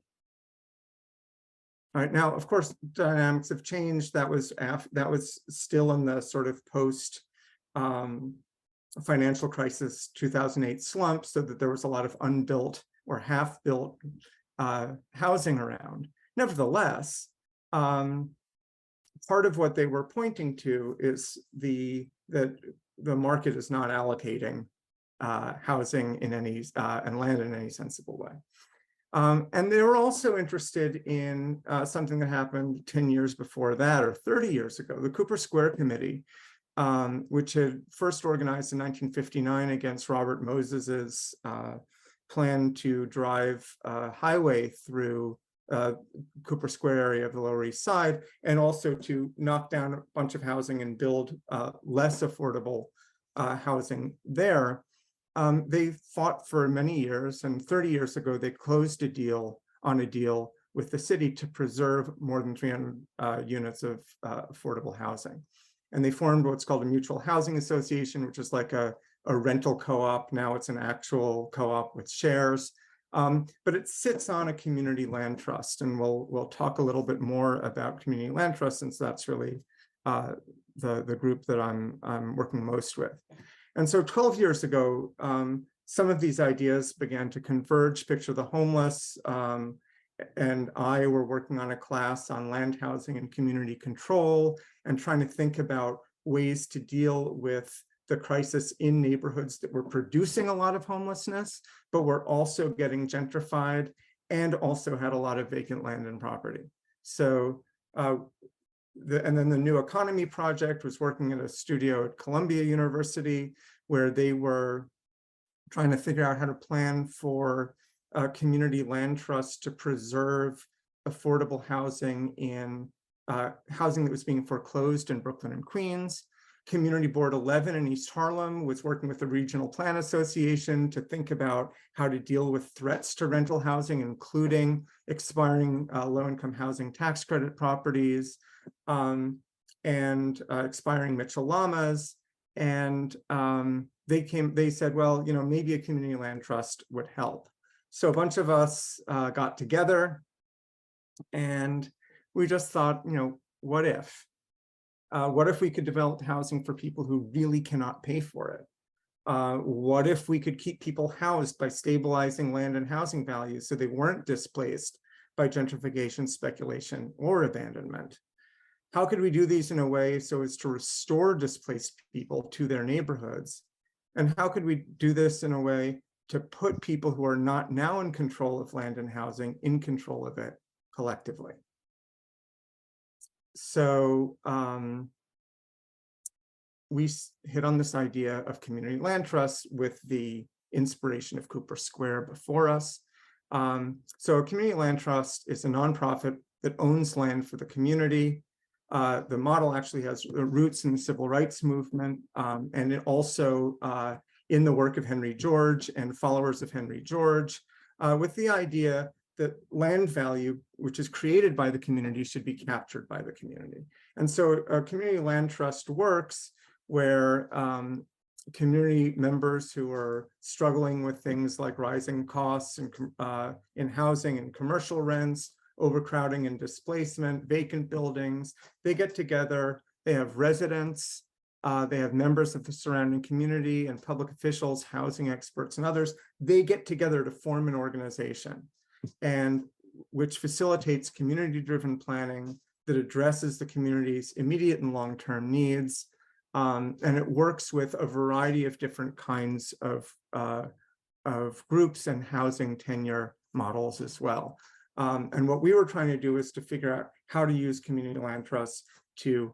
All right, now, of course, dynamics have changed. That was still in the sort of post financial crisis 2008 slump, so that there was a lot of unbuilt or half-built housing around. Nevertheless, part of what they were pointing to is that the market is not allocating housing in any and land in any sensible way. And they were also interested in something that happened 10 years before that, or 30 years ago. The Cooper Square Committee, which had first organized in 1959 against Robert Moses's plan to drive a highway through Cooper Square area of the Lower East Side, and also to knock down a bunch of housing and build less affordable housing there. They fought for many years, and 30 years ago, they closed a deal with the city to preserve more than 300 units of affordable housing. And they formed what's called a mutual housing association, which is like a rental co-op. Now it's an actual co-op with shares. But it sits on a community land trust, and we'll talk a little bit more about community land trust, since that's really the group that I'm working most with. And so 12 years ago, some of these ideas began to converge. Picture the Homeless and I were working on a class on land housing and community control, and trying to think about ways to deal with the crisis in neighborhoods that were producing a lot of homelessness, but were also getting gentrified and also had a lot of vacant land and property. So, and then the New Economy Project was working at a studio at Columbia University, where they were trying to figure out how to plan for community land trusts to preserve affordable housing in housing that was being foreclosed in Brooklyn and Queens. Community Board 11 in East Harlem was working with the Regional Plan Association to think about how to deal with threats to rental housing, including expiring low-income housing tax credit properties and expiring Mitchell-Lamas. And they said, well, maybe a community land trust would help. So a bunch of us got together, and we just thought, what if? What if we could develop housing for people who really cannot pay for it? What if we could keep people housed by stabilizing land and housing values so they weren't displaced by gentrification, speculation, or abandonment? How could we do these in a way so as to restore displaced people to their neighborhoods? And how could we do this in a way to put people who are not now in control of land and housing in control of it collectively? So we hit on this idea of community land trusts with the inspiration of Cooper Square before us. So a community land trust is a nonprofit that owns land for the community. The model actually has roots in the civil rights movement, and it also in the work of Henry George and followers of Henry George, with the idea that land value, which is created by the community, should be captured by the community. And so a community land trust works where community members who are struggling with things like rising costs and in housing and commercial rents, overcrowding and displacement, vacant buildings, they get together, they have residents, they have members of the surrounding community and public officials, housing experts and others. They get together to form an organization, and which facilitates community-driven planning that addresses the community's immediate and long-term needs. And it works with a variety of different kinds of groups and housing tenure models as well. And what we were trying to do is to figure out how to use community land trusts to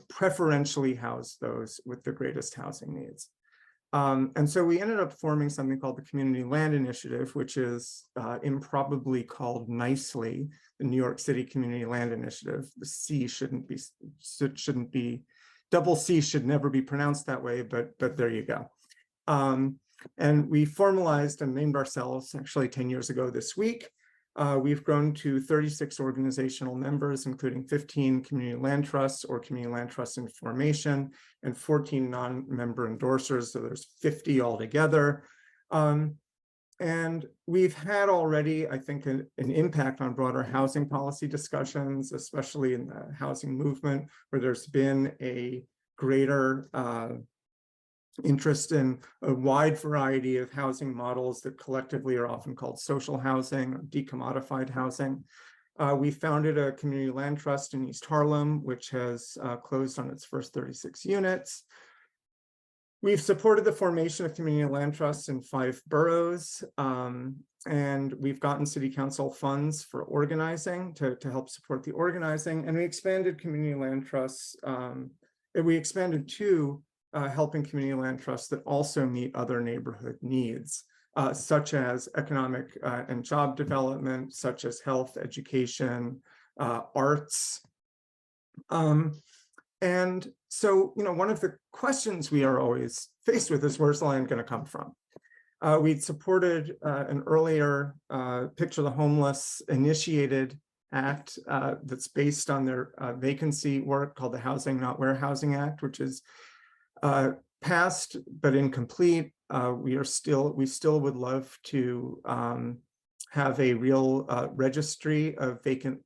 preferentially house those with the greatest housing needs. And so we ended up forming something called the Community Land Initiative, which is improbably called nicely the New York City Community Land Initiative. The C shouldn't be, double C should never be pronounced that way, but there you go. And we formalized and named ourselves actually 10 years ago this week. We've grown to 36 organizational members, including 15 community land trusts or community land trusts in formation and 14 non-member endorsers. So there's 50 altogether. And we've had already, I think, an impact on broader housing policy discussions, especially in the housing movement, where there's been a greater interest in a wide variety of housing models that collectively are often called social housing or decommodified housing. We founded a community land trust in East Harlem, which has closed on its first 36 units. We've supported the formation of community land trusts in 5 boroughs, and we've gotten city council funds for organizing to help support the organizing, and we expanded community land trusts. We expanded to helping community land trusts that also meet other neighborhood needs, such as economic and job development, such as health, education, arts. And so, one of the questions we are always faced with is, where's the land going to come from? We'd supported an earlier Picture the Homeless initiated act that's based on their vacancy work called the Housing Not Warehousing Act, which is passed but incomplete. We still would love to have a real registry of vacant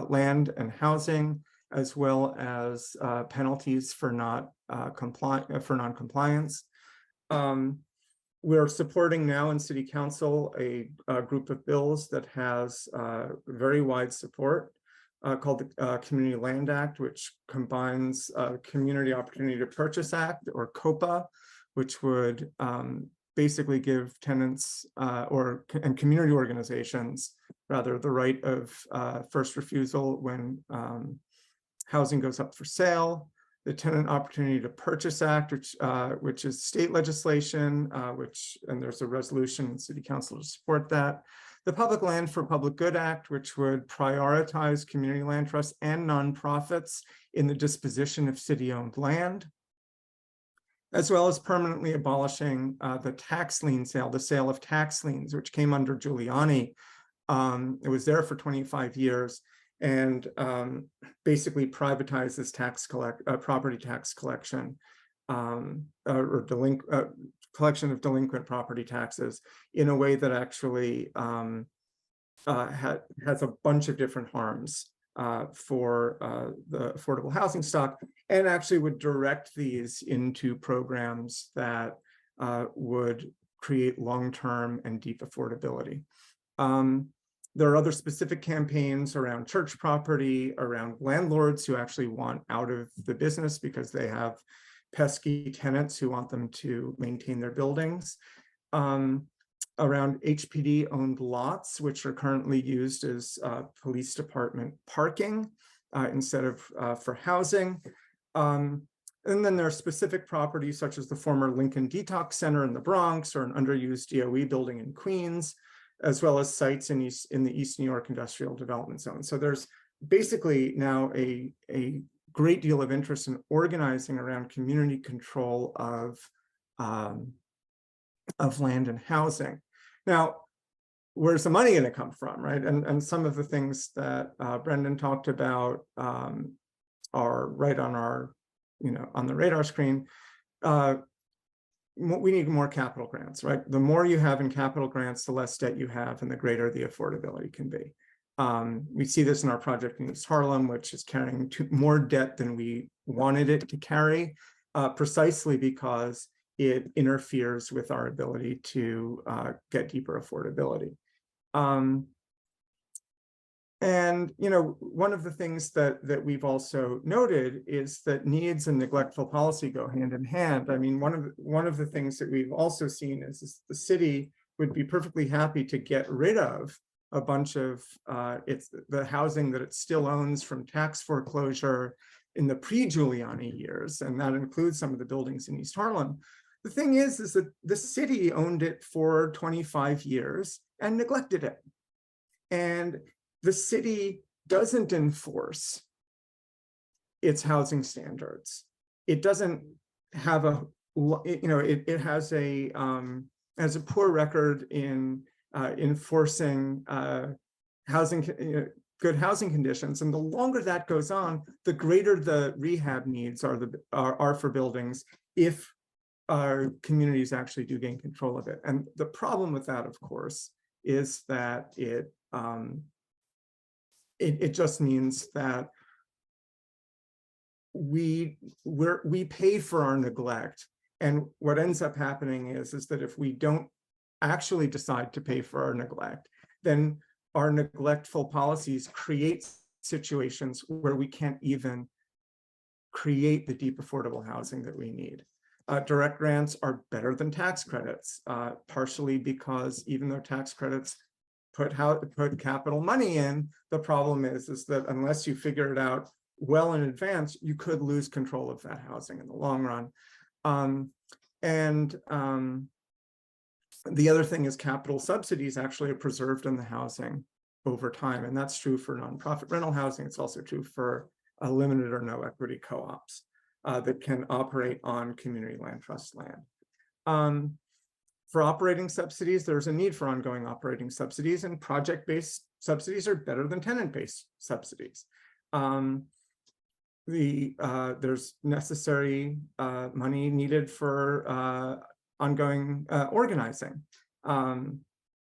land and housing, as well as penalties for non-compliance. We're supporting now in City Council a group of bills that has very wide support called the Community Land Act, which combines Community Opportunity to Purchase Act, or COPA, which would basically give tenants and community organizations, rather, the right of first refusal when housing goes up for sale. The Tenant Opportunity to Purchase Act, which is state legislation, and there's a resolution in City Council to support that. The Public Land for Public Good Act, which would prioritize community land trusts and nonprofits in the disposition of city-owned land, as well as permanently abolishing the tax lien sale, the sale of tax liens, which came under Giuliani. It was there for 25 years and basically privatizes property tax collection or collection of delinquent property taxes in a way that actually has a bunch of different harms for the affordable housing stock, and actually would direct these into programs that would create long-term and deep affordability. There are other specific campaigns around church property, around landlords who actually want out of the business because they have pesky tenants who want them to maintain their buildings. Around HPD-owned lots, which are currently used as police department parking instead of for housing. And then there are specific properties such as the former Lincoln Detox Center in the Bronx or an underused DOE building in Queens, as well as sites in the East New York Industrial Development Zone. So there's basically now a great deal of interest in organizing around community control of land and housing. Now, where's the money going to come from, right? And some of the things that Brendan talked about are right on our, on the radar screen. We need more capital grants, right? The more you have in capital grants, the less debt you have and the greater the affordability can be. We see this in our project in East Harlem, which is carrying more debt than we wanted it to carry, precisely because it interferes with our ability to get deeper affordability. And one of the things that we've also noted is that needs and neglectful policy go hand in hand. I mean, one of the things that we've also seen is the city would be perfectly happy to get rid of a bunch of the housing that it still owns from tax foreclosure in the pre-Giuliani years, and that includes some of the buildings in East Harlem. The thing is that the city owned it for 25 years and neglected it. And the city doesn't enforce its housing standards. It doesn't have it has a poor record in enforcing good housing conditions. And the longer that goes on, the greater the rehab needs are for buildings if our communities actually do gain control of it. And the problem with that, of course, is that it just means that we pay for our neglect. And what ends up happening is that if we don't actually decide to pay for our neglect, then our neglectful policies create situations where we can't even create the deep affordable housing that we need. Direct grants are better than tax credits, partially because even though tax credits put capital money in, the problem is that unless you figure it out well in advance, you could lose control of that housing in the long run. The other thing is capital subsidies actually are preserved in the housing over time, and that's true for nonprofit rental housing. It's also true for limited or no equity co-ops that can operate on community land trust land. For operating subsidies, there's a need for ongoing operating subsidies, and project-based subsidies are better than tenant-based subsidies. There's necessary money needed for ongoing organizing.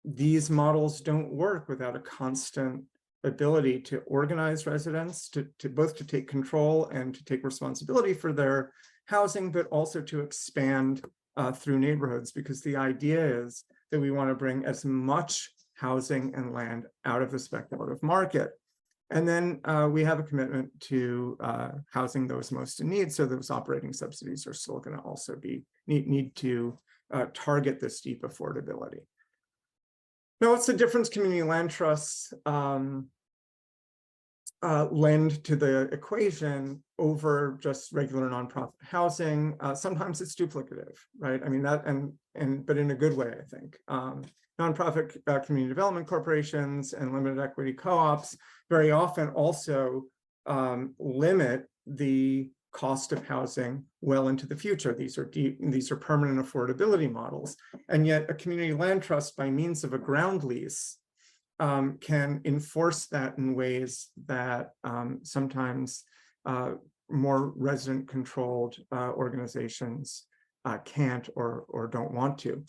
These models don't work without a constant ability to organize residents, to both to take control and to take responsibility for their housing, but also to expand through neighborhoods, because the idea is that we want to bring as much housing and land out of the speculative market. And then we have a commitment to housing those most in need. So those operating subsidies are still going to also need to target this deep affordability. Now, what's the difference community land trusts lend to the equation over just regular nonprofit housing? Sometimes it's duplicative, right? I mean, but in a good way, I think. Nonprofit community development corporations and limited equity co-ops very often also limit the cost of housing well into the future. These are permanent affordability models. And yet a community land trust, by means of a ground lease, can enforce that in ways that sometimes more resident controlled organizations can't or don't want to.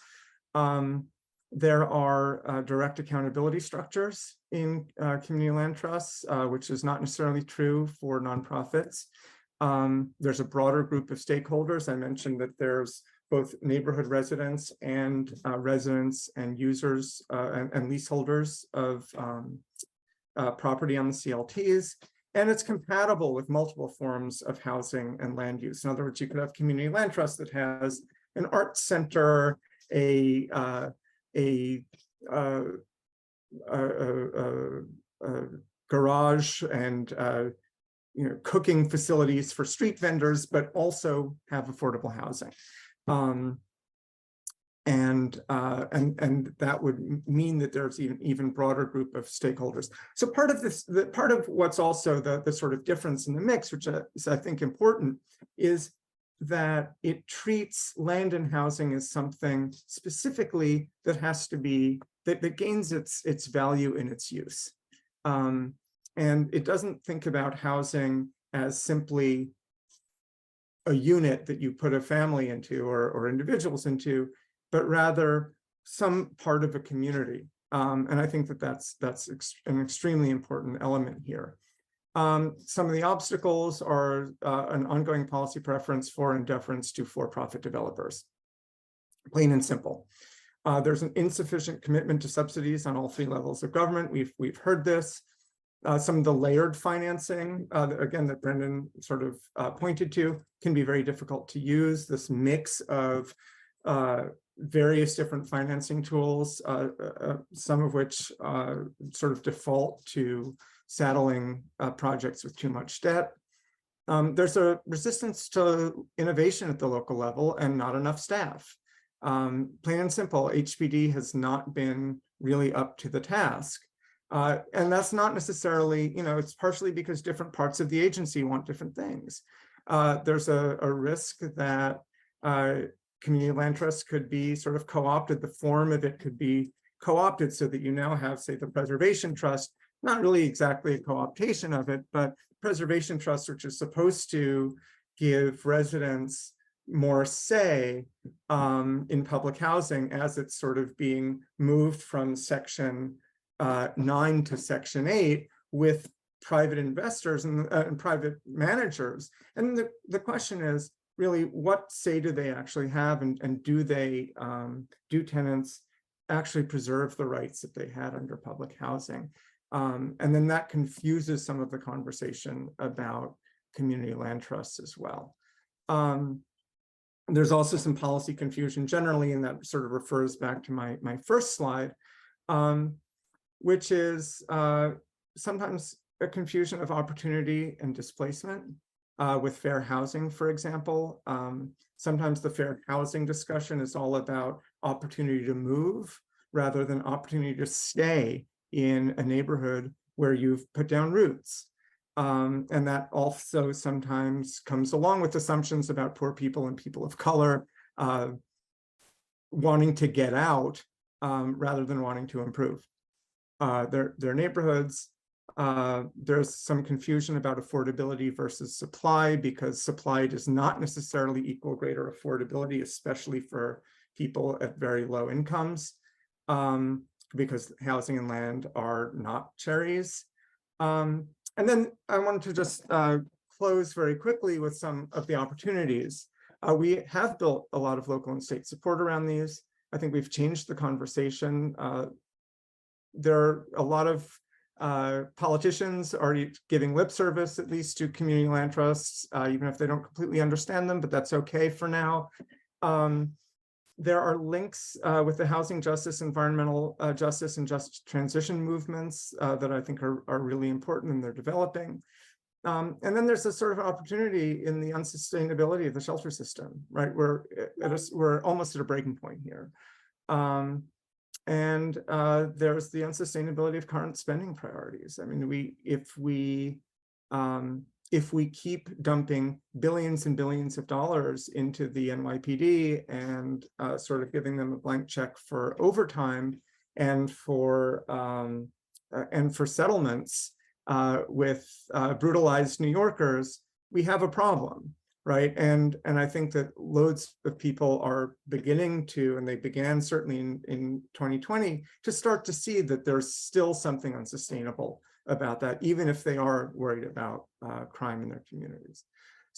There are direct accountability structures in community land trusts, which is not necessarily true for nonprofits. There's a broader group of stakeholders. I mentioned that there's both neighborhood residents and residents and users and leaseholders of property on the CLTs. And it's compatible with multiple forms of housing and land use. In other words, you could have community land trust that has an art center, a garage, and cooking facilities for street vendors, but also have affordable housing. And that would mean that there's an even broader group of stakeholders. So part of this, part of what's also the sort of difference in the mix, which is I think important, is that it treats land and housing as something specifically that has to be, that gains its value in its use. And it doesn't think about housing as simply a unit that you put a family into or individuals into, but rather some part of a community. And I think that that's an extremely important element here. Some of the obstacles are an ongoing policy preference for and deference to for-profit developers, plain and simple. There's an insufficient commitment to subsidies on all three levels of government. We've heard this. Some of the layered financing, again, that Brendan sort of pointed to, can be very difficult to use. This mix of various different financing tools, some of which sort of default to saddling projects with too much debt. There's a resistance to innovation at the local level and not enough staff. Plain and simple, HPD has not been really up to the task. And that's not necessarily, it's partially because different parts of the agency want different things. There's a risk that community land trust could be sort of co-opted. The form of it could be co-opted so that you now have, say, the preservation trust, not really exactly a co-optation of it, but preservation trust, which is supposed to give residents more say in public housing as it's sort of being moved from Section 9 to Section 8 with private investors and private managers. And the question is really, what say do they actually have, and do tenants actually preserve the rights that they had under public housing? And then that confuses some of the conversation about community land trusts as well. There's also some policy confusion generally, and that sort of refers back to my first slide, which is sometimes a confusion of opportunity and displacement with fair housing, for example. Sometimes the fair housing discussion is all about opportunity to move rather than opportunity to stay in a neighborhood where you've put down roots. And that also sometimes comes along with assumptions about poor people and people of color wanting to get out rather than wanting to improve their neighborhoods. There's some confusion about affordability versus supply, because supply does not necessarily equal greater affordability, especially for people at very low incomes, because housing and land are not cherries. And then I wanted to just close very quickly with some of the opportunities. We have built a lot of local and state support around these. I think we've changed the conversation. There are a lot of politicians already giving lip service, at least, to community land trusts, even if they don't completely understand them, but that's okay for now. There are links with the housing justice, environmental justice, and just transition movements that I think are really important, and they're developing. And then there's a sort of opportunity in the unsustainability of the shelter system, right? We're almost at a breaking point here. And there's the unsustainability of current spending priorities. I mean, if we keep dumping billions and billions of dollars into the NYPD and sort of giving them a blank check for overtime and for settlements with brutalized New Yorkers, we have a problem, right? And I think that loads of people are beginning to, and they began certainly in 2020, to start to see that there's still something unsustainable about that, even if they are worried about crime in their communities.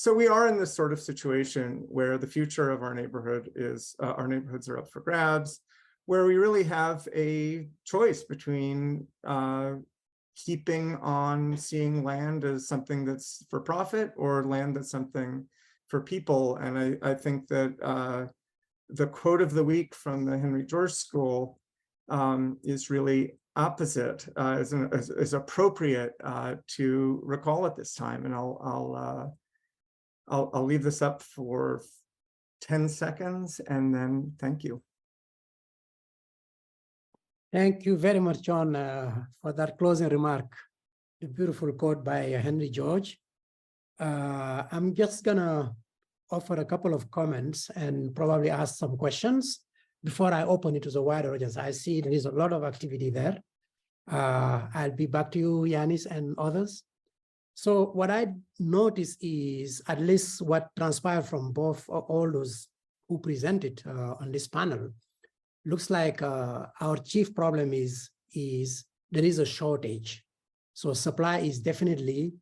So we are in this sort of situation where the future of our neighborhood is, our neighborhoods are up for grabs, where we really have a choice between keeping on seeing land as something that's for profit or land that's something for people. And I think that the quote of the week from the Henry George School is really opposite, is appropriate to recall at this time. And I'll leave this up for 10 seconds and then thank you. Thank you very much, John, for that closing remark. A beautiful quote by Henry George. I'm just gonna offer a couple of comments and probably ask some questions before I open it to the wider audience. I see there is a lot of activity there. I'll be back to you, Yanis, and others. So what I noticed is, at least what transpired from all those who presented on this panel, looks like our chief problem is there is a shortage. So supply is definitely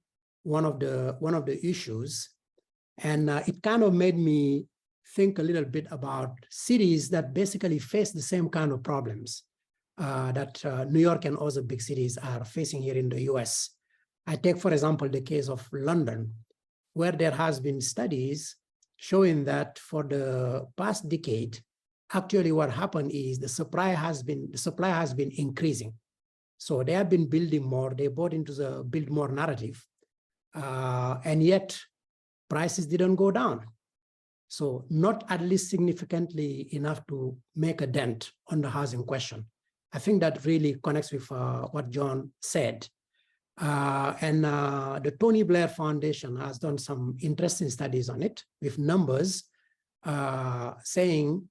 one of the issues. And it kind of made me think a little bit about cities that basically face the same kind of problems that New York and other big cities are facing here in the US. I take, for example, the case of London, where there has been studies showing that for the past decade, actually what happened is the supply has been increasing. So they have been building more, they bought into the build more narrative, and yet prices didn't go down. So not at least significantly enough to make a dent on the housing question. I think that really connects with what John said. And the Tony Blair Foundation has done some interesting studies on it with numbers saying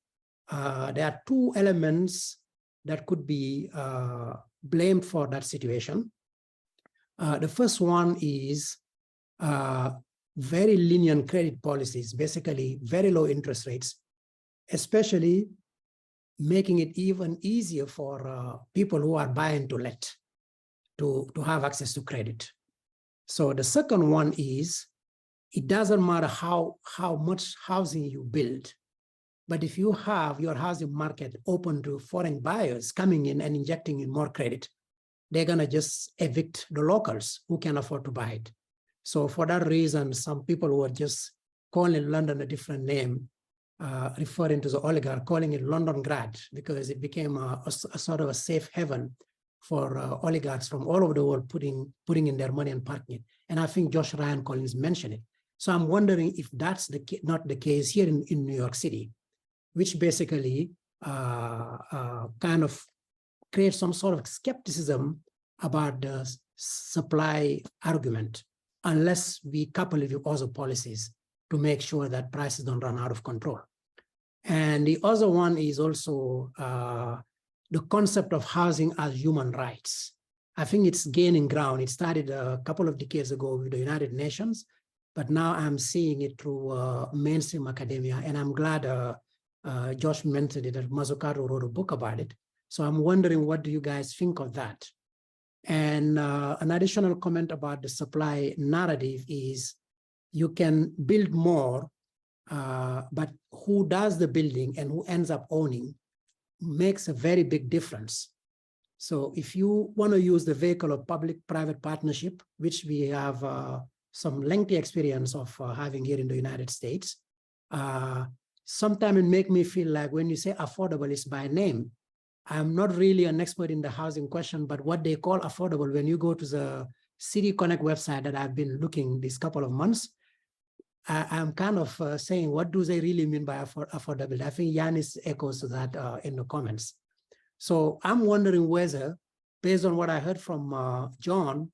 there are two elements that could be blamed for that situation. The first one is very lenient credit policies, basically very low interest rates, especially making it even easier for people who are buying to let to have access to credit. So the second one is, it doesn't matter how much housing you build, but if you have your housing market open to foreign buyers coming in and injecting in more credit, they're gonna just evict the locals who can afford to buy it. So for that reason, some people who are just calling London a different name, referring to the oligarch, calling it London Grad, because it became a sort of a safe haven for oligarchs from all over the world putting in their money and parking it. And I think Josh Ryan Collins mentioned it. So I'm wondering if that's not the case here in New York City, which basically kind of creates some sort of skepticism about the supply argument, unless we couple it with other policies to make sure that prices don't run out of control. And the other one is also the concept of housing as human rights. I think it's gaining ground. It started a couple of decades ago with the United Nations, but now I'm seeing it through mainstream academia, and I'm glad Josh mentioned it, that Mazzucato wrote a book about it. So I'm wondering, what do you guys think of that? And an additional comment about the supply narrative is, you can build more, but who does the building and who ends up owning makes a very big difference. So if you want to use the vehicle of public-private partnership, which we have some lengthy experience of having here in the United States, sometimes it makes me feel like when you say affordable, it's by name. I'm not really an expert in the housing question, but what they call affordable, when you go to the City Connect website that I've been looking this couple of months, I'm kind of saying, what do they really mean by affordability? I think Yanis echoes to that in the comments. So I'm wondering whether, based on what I heard from John,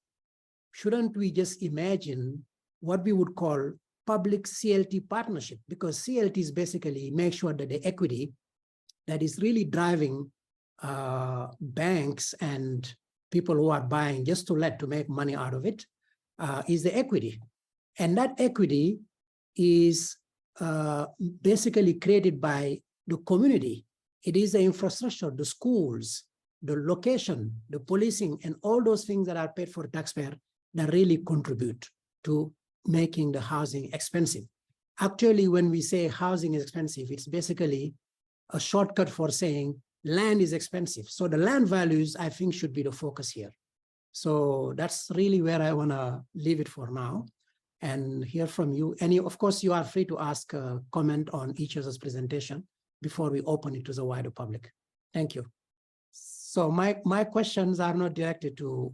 shouldn't we just imagine what we would call public CLT partnership? Because CLTs basically make sure that the equity that is really driving banks and people who are buying just to let to make money out of it is the equity. And that equity is basically created by the community. It is the infrastructure, the schools, the location, the policing, and all those things that are paid for taxpayer that really contribute to making the housing expensive. Actually, when we say housing is expensive, it's basically a shortcut for saying land is expensive. So the land values, I think, should be the focus here. So that's really where I want to leave it for now and hear from you. And of course, you are free to ask a comment on each other's presentation before we open it to the wider public. Thank you. So my questions are not directed to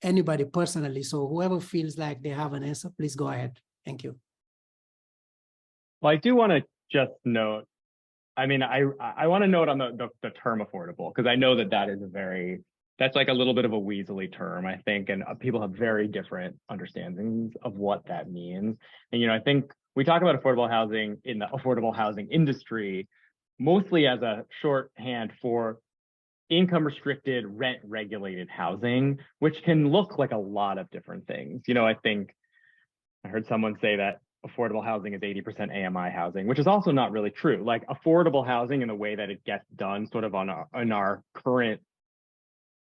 anybody personally. So whoever feels like they have an answer, please go ahead. Thank you. Well, I do want to just note, I mean, I want to note on the term affordable, because I know that is that's like a little bit of a weaselly term, I think, and people have very different understandings of what that means. And, I think we talk about affordable housing in the affordable housing industry, mostly as a shorthand for income restricted, rent regulated housing, which can look like a lot of different things. I think I heard someone say that affordable housing is 80% AMI housing, which is also not really true. Like affordable housing in the way that it gets done sort of on our current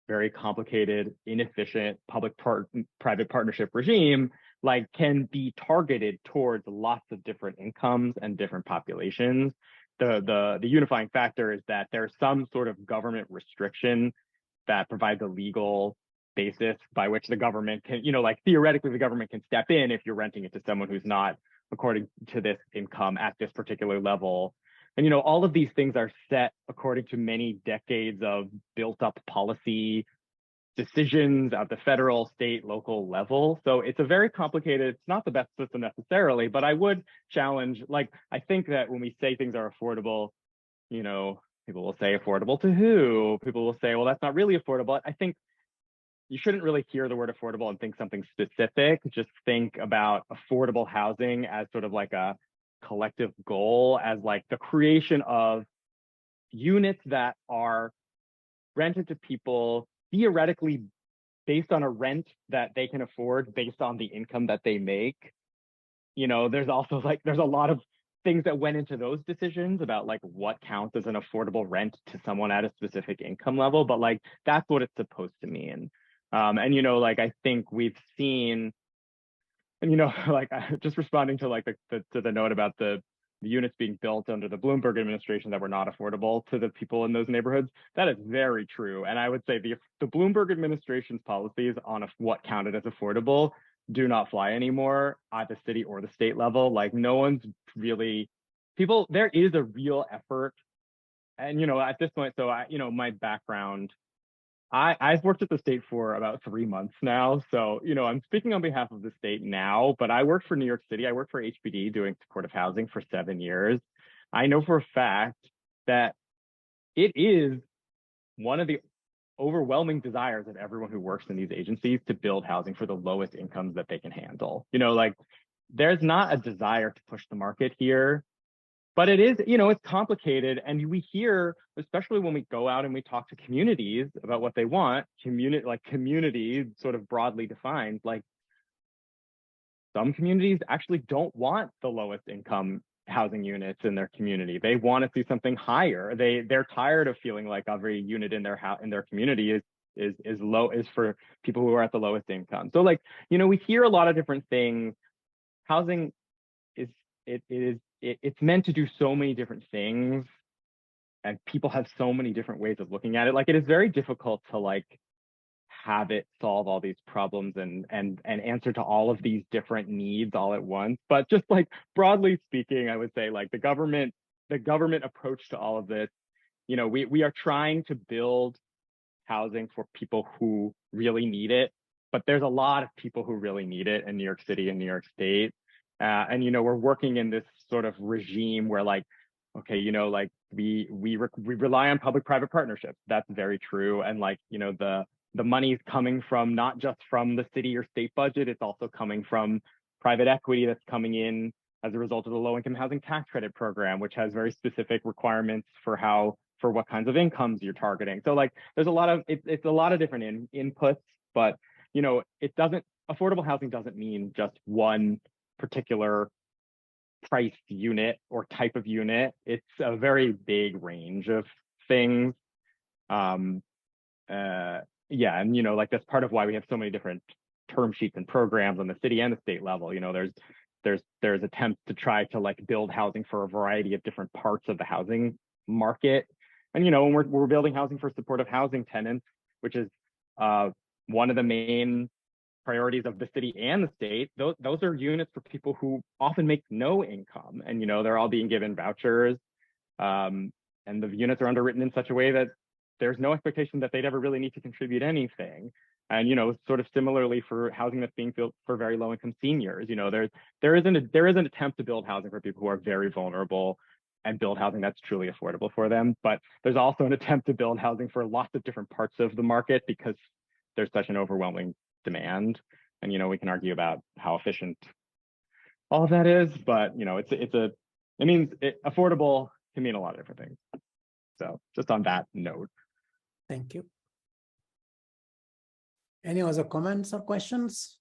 very complicated, inefficient public-private partnership regime, like can be targeted towards lots of different incomes and different populations. The unifying factor is that there's some sort of government restriction that provides a legal basis by which the government can, like theoretically the government can step in if you're renting it to someone who's not according to this income at this particular level. And, all of these things are set according to many decades of built up policy decisions at the federal, state, local level. So it's a very complicated, it's not the best system necessarily, but I would challenge, like, I think that when we say things are affordable, people will say affordable to who? People will say, well, that's not really affordable. I think you shouldn't really hear the word affordable and think something specific. Just think about affordable housing as sort of like a collective goal, as like the creation of units that are rented to people theoretically based on a rent that they can afford based on the income that they make. There's also there's a lot of things that went into those decisions about like what counts as an affordable rent to someone at a specific income level, but like that's what it's supposed to mean. And I think we've seen, and like just responding to like the note about the units being built under the Bloomberg administration that were not affordable to the people in those neighborhoods, that is very true. And I would say the Bloomberg administration's policies on what counted as affordable do not fly anymore at the city or the state level. Like no one's really, there is a real effort. And, at this point, so my background, I've worked at the state for about 3 months now. So, I'm speaking on behalf of the state now, but I worked for New York City. I worked for HPD doing supportive housing for 7 years. I know for a fact that it is one of the overwhelming desires of everyone who works in these agencies to build housing for the lowest incomes that they can handle. There's not a desire to push the market here. But it is, it's complicated. And we hear, especially when we go out and we talk to communities about what they want, community sort of broadly defined, like some communities actually don't want the lowest income housing units in their community. They want to see something higher. They're tired of feeling like every unit in their community is for people who are at the lowest income. So we hear a lot of different things. Housing it's meant to do so many different things, and people have so many different ways of looking at it. Like it is very difficult to have it solve all these problems and answer to all of these different needs all at once. But just broadly speaking, I would say the government approach to all of this, we are trying to build housing for people who really need it, but there's a lot of people who really need it in New York City and New York State. And we're working in this sort of regime where we rely on public-private partnerships. That's very true. And the money's coming from not just from the city or state budget, it's also coming from private equity that's coming in as a result of the low-income housing tax credit program, which has very specific requirements for what kinds of incomes you're targeting. So there's a lot of it's a lot of different inputs, but affordable housing doesn't mean just one particular price unit or type of unit. It's a very big range of things. And that's part of why we have so many different term sheets and programs on the city and the state level. You know, there's attempts to try to like build housing for a variety of different parts of the housing market. And, you know, when we're building housing for supportive housing tenants, which is one of the main priorities of the city and the state, those are units for people who often make no income, and, you know, they're all being given vouchers, and the units are underwritten in such a way that there's no expectation that they'd ever really need to contribute anything. And, you know, sort of similarly for housing that's being built for very low income seniors, you know, there is an attempt to build housing for people who are very vulnerable and build housing that's truly affordable for them. But there's also an attempt to build housing for lots of different parts of the market because there's such an overwhelming demand. And, you know, we can argue about how efficient all of that is, but, you know, affordable can mean a lot of different things. So just on that note. Thank you. Any other comments or questions?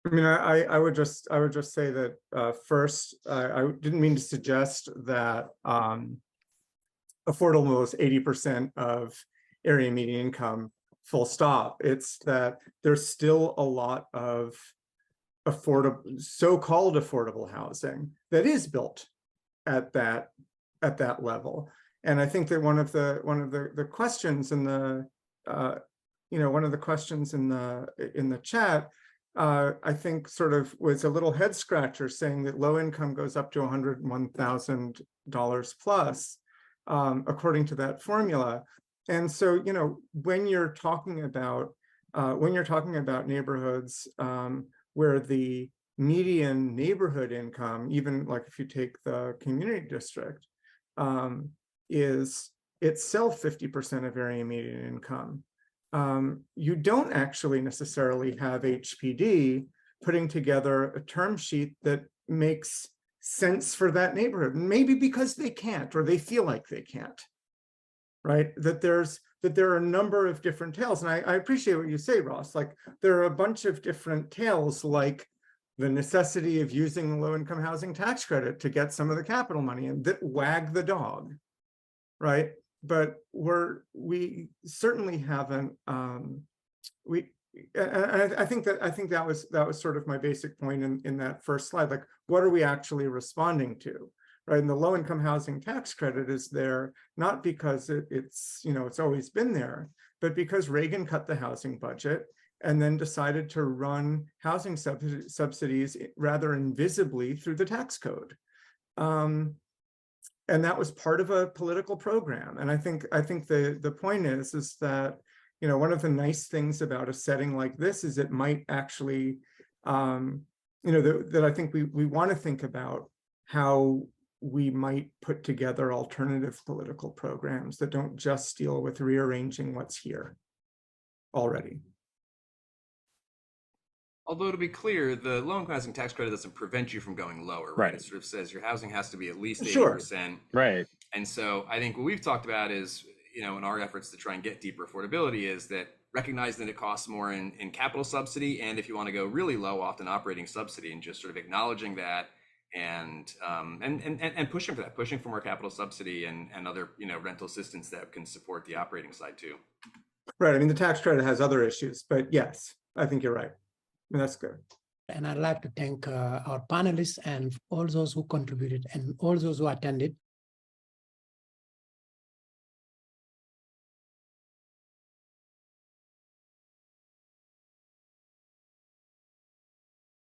I mean, I would just say that first, I didn't mean to suggest that affordable is 80% of area median income, full stop. It's that there's still a lot of affordable, so-called affordable housing that is built at that level. And I think that one of the questions in the in the chat, I think sort of was a little head scratcher, saying that low income goes up to $101,000 plus, according to that formula. And so, you know, when you're talking about neighborhoods where the median neighborhood income, even like if you take the community district, is itself 50% of area median income, you don't actually necessarily have HPD putting together a term sheet that makes sense for that neighborhood, maybe because they can't, or they feel like they can't, right? That there are a number of different tails. And I appreciate what you say, Ross, like there are a bunch of different tails, like the necessity of using the low-income housing tax credit to get some of the capital money, and that wag the dog, right? But we certainly haven't. I think that was sort of my basic point in that first slide. Like, what are we actually responding to, right? And the low-income housing tax credit is there not because it's always been there, but because Reagan cut the housing budget and then decided to run housing subsidies rather invisibly through the tax code. And that was part of a political program. And I think the point is that, you know, one of the nice things about a setting like this is it might actually, that I think we want to think about how we might put together alternative political programs that don't just deal with rearranging what's here already. Although, to be clear, the low-income housing tax credit doesn't prevent you from going lower, right? It sort of says your housing has to be at least 80%. Sure. Right. And so I think what we've talked about is, you know, in our efforts to try and get deeper affordability, is that recognizing that it costs more in capital subsidy, and if you want to go really low, often operating subsidy, and just sort of acknowledging that and pushing for that, pushing for more capital subsidy and other, you know, rental assistance that can support the operating side too. Right. I mean, the tax credit has other issues, but yes, I think you're right. And that's good. And I'd like to thank our panelists and all those who contributed and all those who attended.